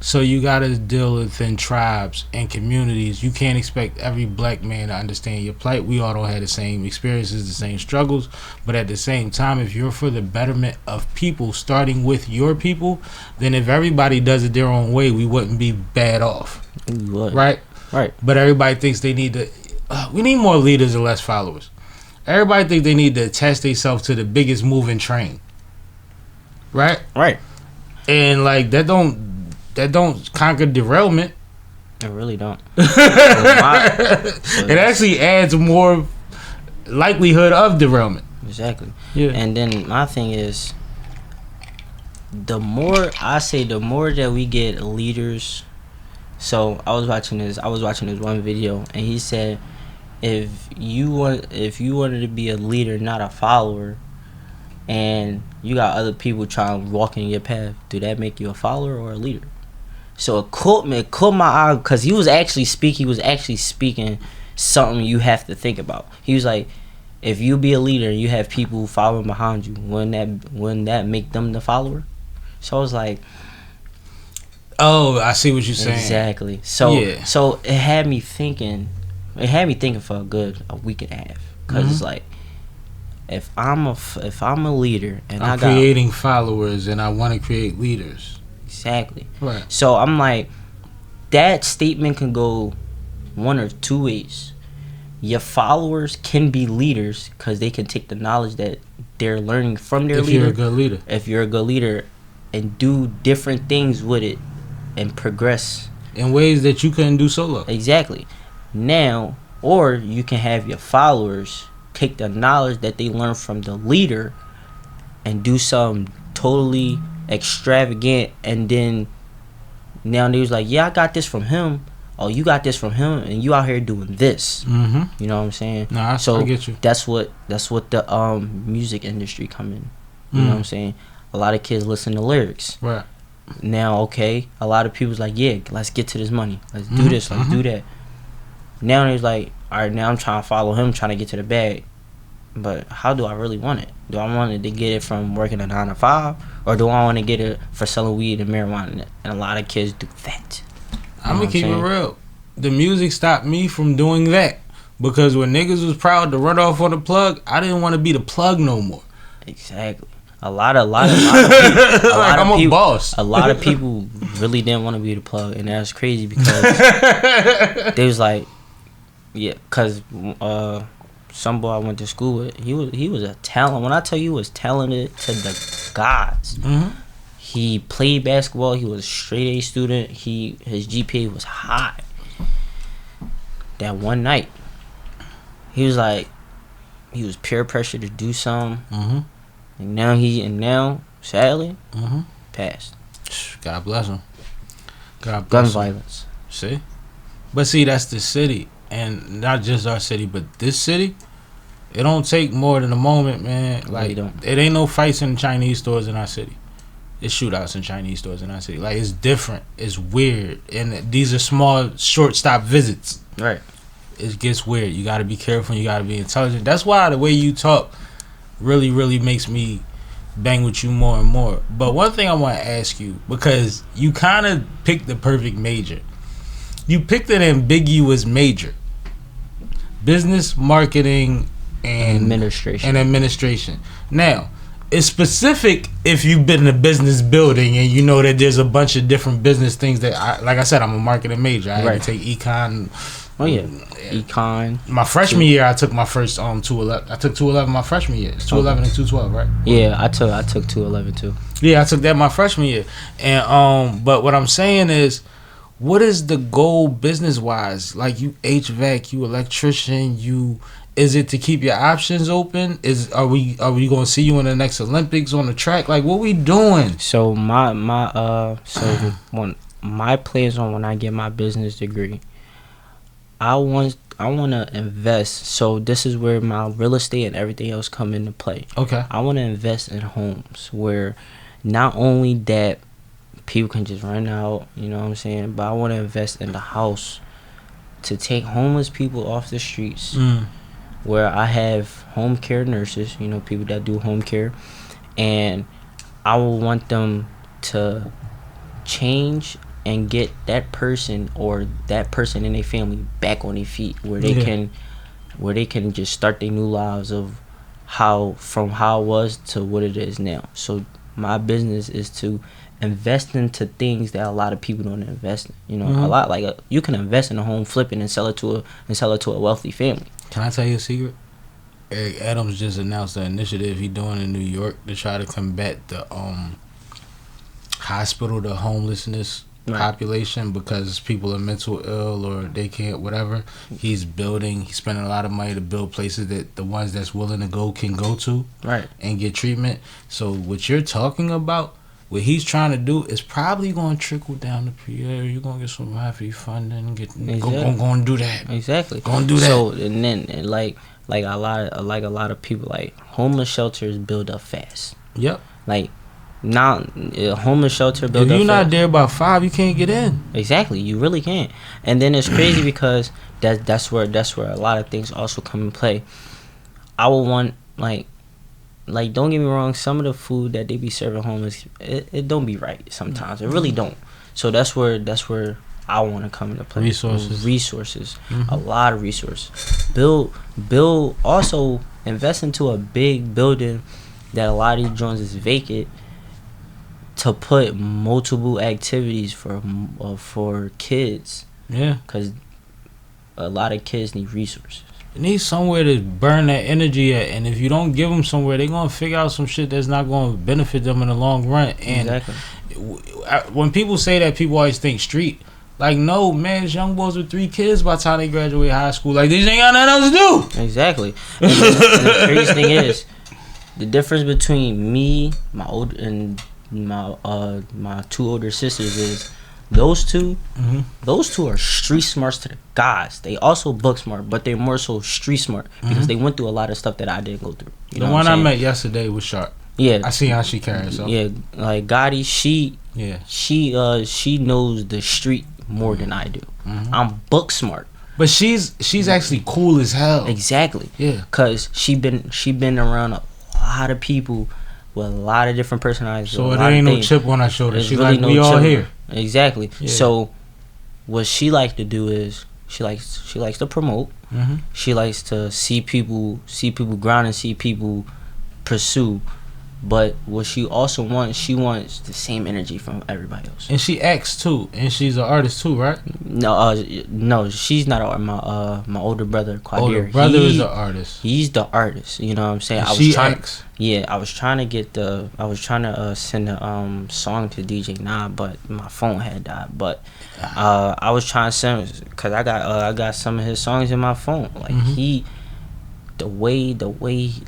Speaker 5: So you gotta deal within tribes and communities. You can't expect every black man to understand your plight. We all don't have the same experiences, the same struggles. But at the same time, if you're for the betterment of people, starting with your people, then if everybody does it their own way, we wouldn't be bad off.
Speaker 6: We would.
Speaker 5: Right?
Speaker 6: Right.
Speaker 5: But everybody thinks they need to. We need more leaders and less followers. Everybody think they need to attach themselves to the biggest moving train. Right?
Speaker 6: Right.
Speaker 5: And like that don't conquer derailment.
Speaker 6: I really don't.
Speaker 5: It actually adds more likelihood of derailment.
Speaker 6: Exactly.
Speaker 5: Yeah.
Speaker 6: And then my thing is, the more that we get leaders. So I was watching this one video, and he said, if you wanted to be a leader, not a follower, and you got other people trying to walk in your path, do that make you a follower or a leader? So it caught my eye because he was actually speaking something you have to think about. He was like, if you be a leader and you have people following behind you, wouldn't that make them the follower? So I was like,
Speaker 5: oh, I see what you're saying.
Speaker 6: Exactly. So it had me thinking for a week and a half, because it's like, if I'm a leader and
Speaker 5: I'm creating followers and I want to create leaders.
Speaker 6: Exactly.
Speaker 5: Right.
Speaker 6: So I'm like, that statement can go one or two ways. Your followers can be leaders because they can take the knowledge that they're learning from their leader.
Speaker 5: If you're a good leader.
Speaker 6: If you're a good leader, and do different things with it and progress
Speaker 5: in ways that you couldn't do solo.
Speaker 6: Exactly. Now, or you can have your followers take the knowledge that they learned from the leader and do something totally extravagant, and then now they was like, yeah, I got this from him. Oh, you got this from him, and you out here doing this.
Speaker 5: Mm-hmm.
Speaker 6: You know what I'm saying?
Speaker 5: Nah, I get you.
Speaker 6: That's what the music industry come in. You know what I'm saying? A lot of kids listen to lyrics.
Speaker 5: Right.
Speaker 6: Now, okay, a lot of people's like, yeah, let's get to this money. Let's do this. Let's do that. Now it's like, all right, now I'm trying to follow him, trying to get to the bag. But how do I really want it? Do I want it to get it from working a 9 to 5, or do I want to get it for selling weed and marijuana? And a lot of kids do that.
Speaker 5: I'm gonna keep it real. The music stopped me from doing that, because when niggas was proud to run off on the plug, I didn't want to be the plug no more.
Speaker 6: Exactly. A lot of people,
Speaker 5: a boss.
Speaker 6: A lot of people really didn't want to be the plug, and that's crazy because they was like, yeah, because some boy I went to school with, he was a talent. When I tell you, he was talented to the gods.
Speaker 5: Mm-hmm.
Speaker 6: He played basketball. He was a straight A student. His GPA was high. That one night, he was peer pressure to do something.
Speaker 5: Mm-hmm.
Speaker 6: And now sadly, passed.
Speaker 5: God bless him. God
Speaker 6: Gun
Speaker 5: bless him.
Speaker 6: violence.
Speaker 5: See? But see, that's the city. And not just our city, but this city, it don't take more than a moment, man. Like, it ain't no fights in Chinese stores in our city. It's shootouts in Chinese stores in our city. Like, it's different. It's weird. And these are small, short stop visits.
Speaker 6: Right.
Speaker 5: It gets weird. You got to be careful. You got to be intelligent. That's why the way you talk really, really makes me bang with you more and more. But one thing I want to ask you, because you kind of picked the perfect major. You picked an ambiguous major. Business, marketing, and administration. Now, it's specific if you've been in a business building and you know that there's a bunch of different business things that like I said, I'm a marketing major. I had to take econ.
Speaker 6: Oh yeah, econ.
Speaker 5: My freshman year, I took my first 211. I took 211 my freshman year. It's 211 and 212, right?
Speaker 6: Yeah, I took 211 too.
Speaker 5: Yeah, I took that my freshman year. And but what I'm saying is, what is the goal business wise? Like, you HVAC, you electrician, is it to keep your options open? Are we going to see you in the next Olympics on the track? Like, what we doing?
Speaker 6: So my plans on when I get my business degree, I want to invest. So this is where my real estate and everything else come into play.
Speaker 5: Okay.
Speaker 6: I want to invest in homes where not only that people can just rent out, you know what I'm saying, but I want to invest in the house to take homeless people off the streets, where I have home care nurses, you know, people that do home care, and I will want them to change and get that person or that person in their family back on their feet, where they can just start their new lives of from how it was to what it is now. So my business is to invest into things that a lot of people don't invest in. You know, a lot, like you can invest in a home, flipping and sell it to a wealthy family.
Speaker 5: Can I tell you a secret? Eric Adams just announced an initiative he doing in New York to try to combat the hospital to homelessness population, because people are mental ill or they can't whatever. He's spending a lot of money to build places that the ones that's willing to go can go to and get treatment. So what you're talking about, what he's trying to do, is probably going to trickle down to Pierre. You're going to get some happy funding. Going to do that.
Speaker 6: Exactly.
Speaker 5: Going to do that.
Speaker 6: So and then like a lot of people, like homeless shelters build up fast.
Speaker 5: Yep.
Speaker 6: Like Now, a homeless shelter built
Speaker 5: If
Speaker 6: up
Speaker 5: you're
Speaker 6: for-
Speaker 5: not there by 5, you can't get in.
Speaker 6: Exactly, you really can't. And then it's crazy because that's where a lot of things also come in play. I would want like don't get me wrong, some of the food that they be serving homeless, it don't be right sometimes. It really don't. So that's where I want to come into play. Resources, a lot of resources. Build also invest into a big building that a lot of these joints is vacant, to put multiple activities for kids.
Speaker 5: Yeah.
Speaker 6: Because a lot of kids need resources.
Speaker 5: You need somewhere to burn that energy at, and if you don't give them somewhere, they're gonna figure out some shit that's not gonna benefit them in the long run. And
Speaker 6: Exactly.
Speaker 5: When people say that, people always think street. Like, no, man, it's young boys with 3 kids by the time they graduate high school. Like, these ain't got nothing else to do.
Speaker 6: Exactly. And the crazy thing is, the difference between me, my older, and my 2 older sisters is those two are street smarts to the gods. They also book smart, but they're more so street smart because they went through a lot of stuff that I didn't go through. You
Speaker 5: The
Speaker 6: know
Speaker 5: one
Speaker 6: what I'm
Speaker 5: I
Speaker 6: saying?
Speaker 5: met yesterday was sharp.
Speaker 6: Yeah,
Speaker 5: I see how she carries herself.
Speaker 6: yeah. Like Gotti, she knows the street more than I do. I'm book smart.
Speaker 5: But she's actually cool as hell.
Speaker 6: Exactly.
Speaker 5: Yeah.
Speaker 6: Cause she been around a lot of people with a lot of different personalities.
Speaker 5: So
Speaker 6: a
Speaker 5: there
Speaker 6: lot of
Speaker 5: ain't no
Speaker 6: things.
Speaker 5: chip on her shoulder.
Speaker 6: There's
Speaker 5: She
Speaker 6: really
Speaker 5: like,
Speaker 6: no
Speaker 5: we all
Speaker 6: chip.
Speaker 5: here.
Speaker 6: Exactly.
Speaker 5: Yeah.
Speaker 6: So what she like to do is she likes to promote. She likes to see people grind and see people pursue. But what she also wants, she wants the same energy from everybody else.
Speaker 5: And she acts too, and she's an artist too, right?
Speaker 6: No, she's not my older brother, Quadir.
Speaker 5: Older brother is an artist.
Speaker 6: He's the artist. You know what I'm saying?
Speaker 5: And she acts.
Speaker 6: Yeah, I was trying to send a song to DJ Nah, but my phone had died. But I was trying to send, cause I got some of his songs in my phone. Like the way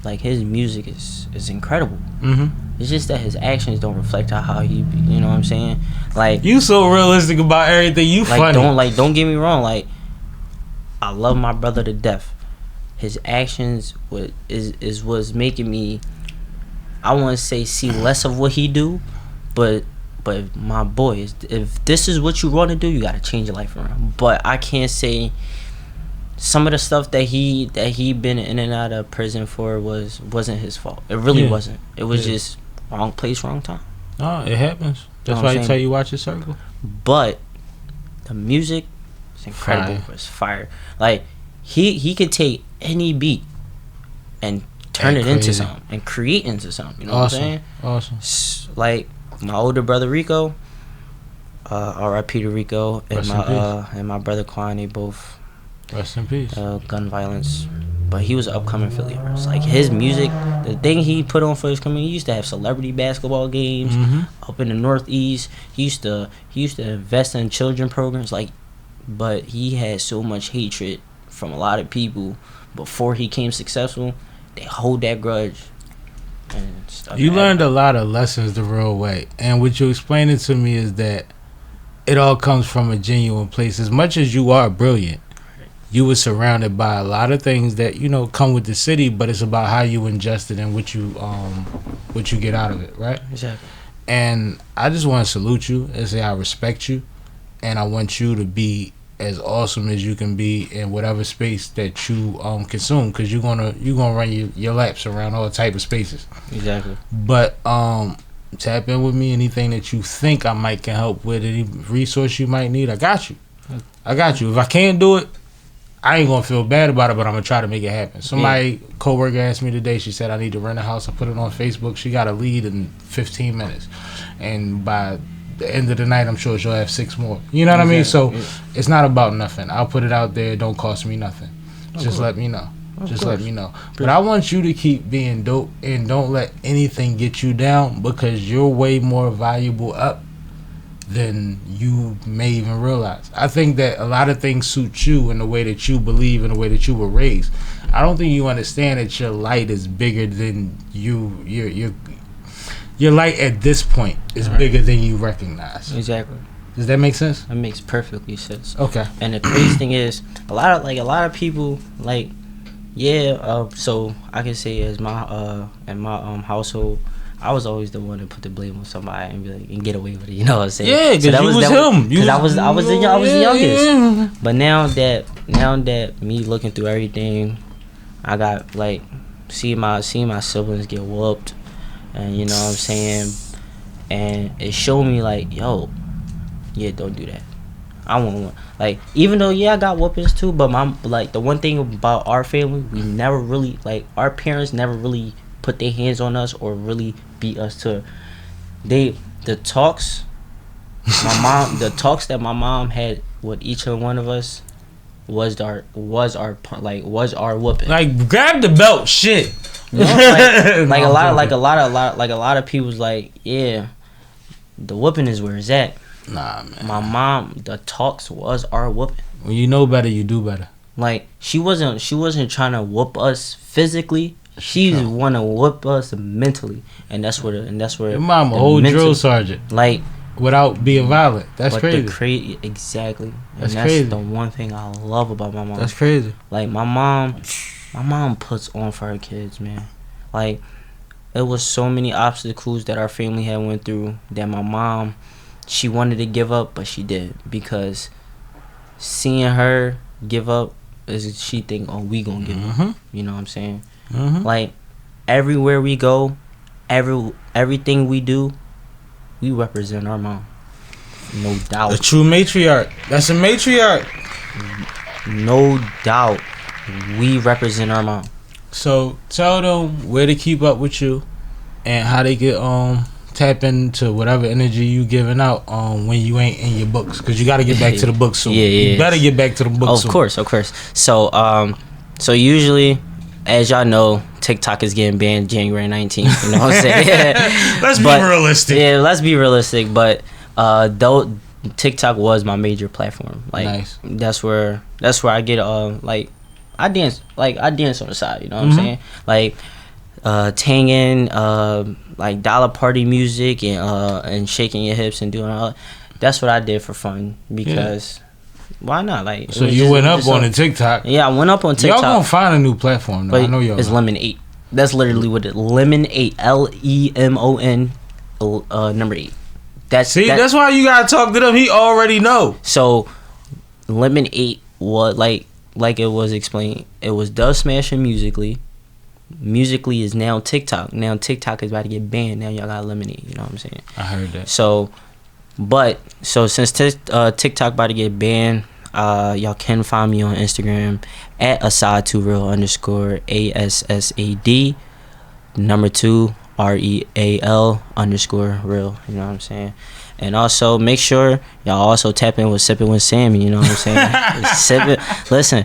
Speaker 6: like his music is incredible. It's just that his actions don't reflect how he be, you know what I'm saying? Like,
Speaker 5: You so realistic about everything. You
Speaker 6: like
Speaker 5: funny.
Speaker 6: don't get me wrong, like I love my brother to death. His actions was making me, I want to say, see less of what he do, but my boy, if this is what you want to do, you got to change your life around. But I can't say some of the stuff that he been in and out of prison for wasn't his fault. It really wasn't. It was just wrong place, wrong time.
Speaker 5: No, it happens. That's
Speaker 6: Know what
Speaker 5: why
Speaker 6: I'm
Speaker 5: you
Speaker 6: saying?
Speaker 5: tell you watch your circle.
Speaker 6: But the music is incredible.
Speaker 5: Fire.
Speaker 6: It's fire. Like he could take any beat and turn
Speaker 5: Act
Speaker 6: it into
Speaker 5: crazy.
Speaker 6: something and create into something. You know
Speaker 5: Awesome.
Speaker 6: what I'm saying?
Speaker 5: Awesome.
Speaker 6: Like my older brother Rico, R.I.P. to Rico, and
Speaker 5: Rest in
Speaker 6: my brother Quan. They both
Speaker 5: Rest in peace.
Speaker 6: gun violence. But he was an upcoming Philly artist. Like his music, the thing he put on for his community, he used to have celebrity basketball games up in the Northeast. He used to invest in children programs. Like, but he had so much hatred from a lot of people before he came successful. They hold that grudge. And stuff.
Speaker 5: You learned a lot of lessons the real way, and what you explaining to me is that it all comes from a genuine place. As much as you are brilliant, you were surrounded by a lot of things that come with the city, but it's about how you ingest it and what you get out of it, right?
Speaker 6: Exactly.
Speaker 5: And I just want to salute you and say I respect you, and I want you to be as awesome as you can be in whatever space that you consume, because you're gonna run your laps around all type of spaces.
Speaker 6: Exactly.
Speaker 5: But tap in with me. Anything that you think I might can help with, any resource you might need, I got you. If I can't do it, I ain't gonna feel bad about it, but I'm gonna try to make it happen. Somebody coworker asked me today. She said I need to rent a house. I put it on Facebook. She got a lead in 15 minutes, and by the end of the night, I'm sure she'll have 6 more. You know what I mean? So it's not about nothing. I'll put it out there. It don't cost me nothing. Just let me know. Let me know. But I want you to keep being dope, and don't let anything get you down, because you're way more valuable up than you may even realize. I think that a lot of things suit you in the way that you believe, in the way that you were raised. I don't think you understand that your light is bigger than you. Your light at this point is bigger than you recognize.
Speaker 6: Exactly.
Speaker 5: Does that make sense?
Speaker 6: That makes perfectly sense.
Speaker 5: Okay.
Speaker 6: And the crazy thing is, a lot of people so I can say as my in my household, I was always the one to put the blame on somebody and be like and get away with it. You know what I'm saying?
Speaker 5: Yeah, because you was him.
Speaker 6: Because I was the youngest.
Speaker 5: Yeah.
Speaker 6: But now that me looking through everything, I got like see my siblings get whooped, and you know what I'm saying, and it showed me like, yo, yeah, don't do that. I want one. Like, even though I got whoopings too, but the one thing about our family, we never really our parents never really put their hands on us or really beat us to. The talks that my mom had with each and one of us was our whooping.
Speaker 5: Like, grab the belt, shit.
Speaker 6: You know, like a lot of people's like, yeah, the whooping is where it's at.
Speaker 5: Nah, man.
Speaker 6: My mom, the talks was our whooping.
Speaker 5: When you know better, you do better.
Speaker 6: Like, she wasn't trying to whoop us physically. She want to whoop us mentally, and that's where
Speaker 5: your mom a whole drill sergeant,
Speaker 6: like,
Speaker 5: without being violent. That's crazy.
Speaker 6: Exactly.
Speaker 5: That's
Speaker 6: and
Speaker 5: crazy.
Speaker 6: That's the one thing I love about my mom.
Speaker 5: That's crazy.
Speaker 6: Like, my mom puts on for her kids, man. Like, it was so many obstacles that our family had went through that my mom, she wanted to give up, but she did, because seeing her give up is she think, oh, we gonna give up. You know what I'm saying? Like, everywhere we go, everything we do, we represent our mom. No doubt.
Speaker 5: A true matriarch. That's a matriarch.
Speaker 6: No doubt. We represent our mom.
Speaker 5: So tell them where to keep up with you and how they get tap into whatever energy you giving out when you ain't in your books, because you got to get back to the books soon. You better get back to the books soon.
Speaker 6: Of course. So usually, as y'all know, TikTok is getting banned January 19th. You know what I'm saying?
Speaker 5: Let's be realistic.
Speaker 6: Yeah, let's be realistic. But though TikTok was my major platform. Like,
Speaker 5: nice.
Speaker 6: That's where I get I dance on the side. You know what I'm saying? Like, tanging, like dollar party music and shaking your hips and doing all that. That's what I did for fun, because why not? Like,
Speaker 5: so you went up on the TikTok.
Speaker 6: Yeah, I went up on TikTok.
Speaker 5: Y'all gonna find a new platform though. I know y'all.
Speaker 6: It's Lemon 8. That's literally what it. Lemon 8. LEMON number 8. That's
Speaker 5: why you gotta talk to them. He already know.
Speaker 6: So Lemon 8 was like it was explained. It was Dub Smashing Musically. Musically is now TikTok. Now TikTok is about to get banned. Now y'all got Lemonade. You know what I'm saying? I
Speaker 5: heard that.
Speaker 6: So since TikTok about to get banned, y'all can find me on Instagram at Assad2real _ ASSAD #2 REAL _ real. You know what I'm saying? And also make sure y'all also tap in with Sippin' with Sammie. You know what I'm saying? Listen,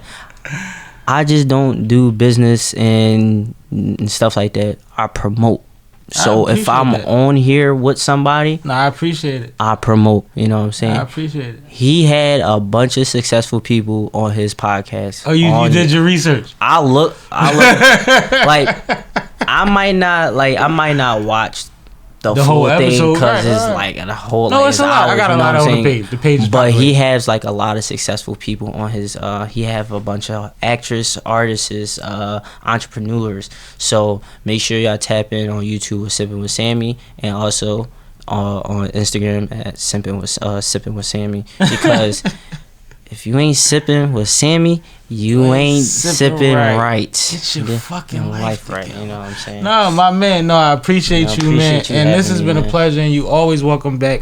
Speaker 6: I just don't do business and stuff like that. I promote. So if I'm on here with somebody,
Speaker 5: I appreciate it.
Speaker 6: I promote. You know what I'm saying?
Speaker 5: I appreciate it.
Speaker 6: He had a bunch of successful people on his podcast.
Speaker 5: Oh, you did your research.
Speaker 6: I look like I might not watch the full thing, because it's like a whole.
Speaker 5: No, it's a lot. I got a lot on the page. The page is
Speaker 6: but he has like a lot of successful people on his. He have a bunch of actors, artists, entrepreneurs. So make sure y'all tap in on YouTube with Sippin' with Sammie, and also on Instagram at Sippin' with Sammie, because if you ain't sipping with Sammie, you ain't sipping right.
Speaker 5: Get your fucking life
Speaker 6: right. You know what I'm saying?
Speaker 5: No, my man. No, I appreciate you, man. And this has been a pleasure, and you always welcome back.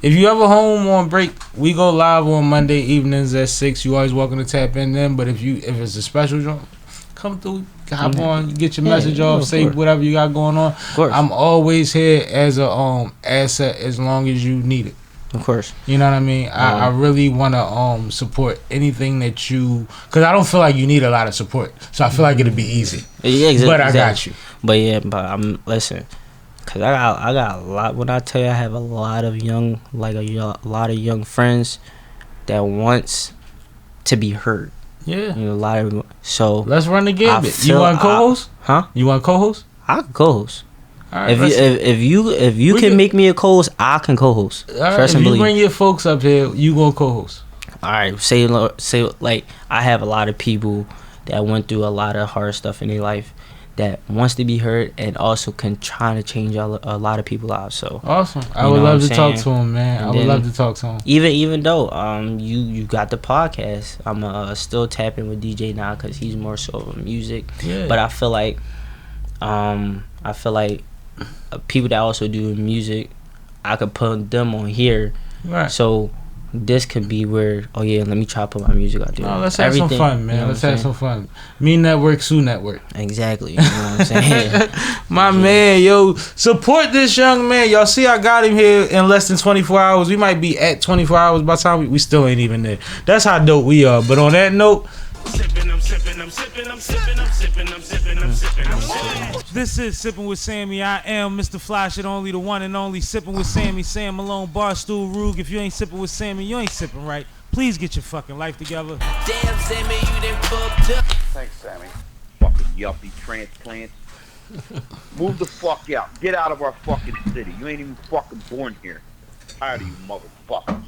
Speaker 5: If you ever home on break, we go live on Monday evenings at 6. You always welcome to tap in then. But if it's a special joint, come through, hop on, get your message off, say whatever you got going on. Of course. I'm always here as a asset as long as you need it.
Speaker 6: Of course.
Speaker 5: You know what I mean? I really want to support anything that you... Because I don't feel like you need a lot of support. So I feel like it'll be easy. Yeah, exactly. But I got you.
Speaker 6: But listen, because I got a lot... When I tell you I have a lot of young... Like a lot of young friends that wants to be heard.
Speaker 5: Yeah.
Speaker 6: You know, a lot of... So...
Speaker 5: Let's run the gambit. You want co-host?
Speaker 6: Huh?
Speaker 5: You want co-host?
Speaker 6: I can co-host.
Speaker 5: Right,
Speaker 6: if you can make me a co-host, I can co-host.
Speaker 5: Right, if you bring your folks up here, you gonna co-host.
Speaker 6: All right, say like I have a lot of people that went through a lot of hard stuff in their life that wants to be heard and also can try to change a lot of people's lives. So
Speaker 5: awesome. I would love to talk to him, man.
Speaker 6: And
Speaker 5: I would love to talk to him.
Speaker 6: Even though you got the podcast, I'm still tapping with DJ now because he's more so of music.
Speaker 5: Yeah.
Speaker 6: But I feel like people that also do music, I could put them on here.
Speaker 5: Right.
Speaker 6: So this could be where, oh yeah, let me try to put my music out there.
Speaker 5: No, let's have some fun, man. Let's have some fun. Me network, Sue network.
Speaker 6: Exactly. You know what I'm saying?
Speaker 5: My man, yo, support this young man. Y'all see, I got him here in less than 24 hours. We might be at 24 hours by the time we still ain't even there. That's how dope we are. But on that note,
Speaker 3: This is Sippin' with Sammie. I am Mr. Fly Shit Only, the one and only Sippin' with Sammie, Sam Malone, Barstool, Rug. If you ain't sippin' with Sammie, you ain't sippin' right. Please get your fucking life together.
Speaker 4: Damn, Sammie, you done fucked up.
Speaker 7: Thanks, Sammie. Fucking yuppie transplants. Move the fuck out. Get out of our fucking city. You ain't even fucking born here. Tired of you motherfuckers.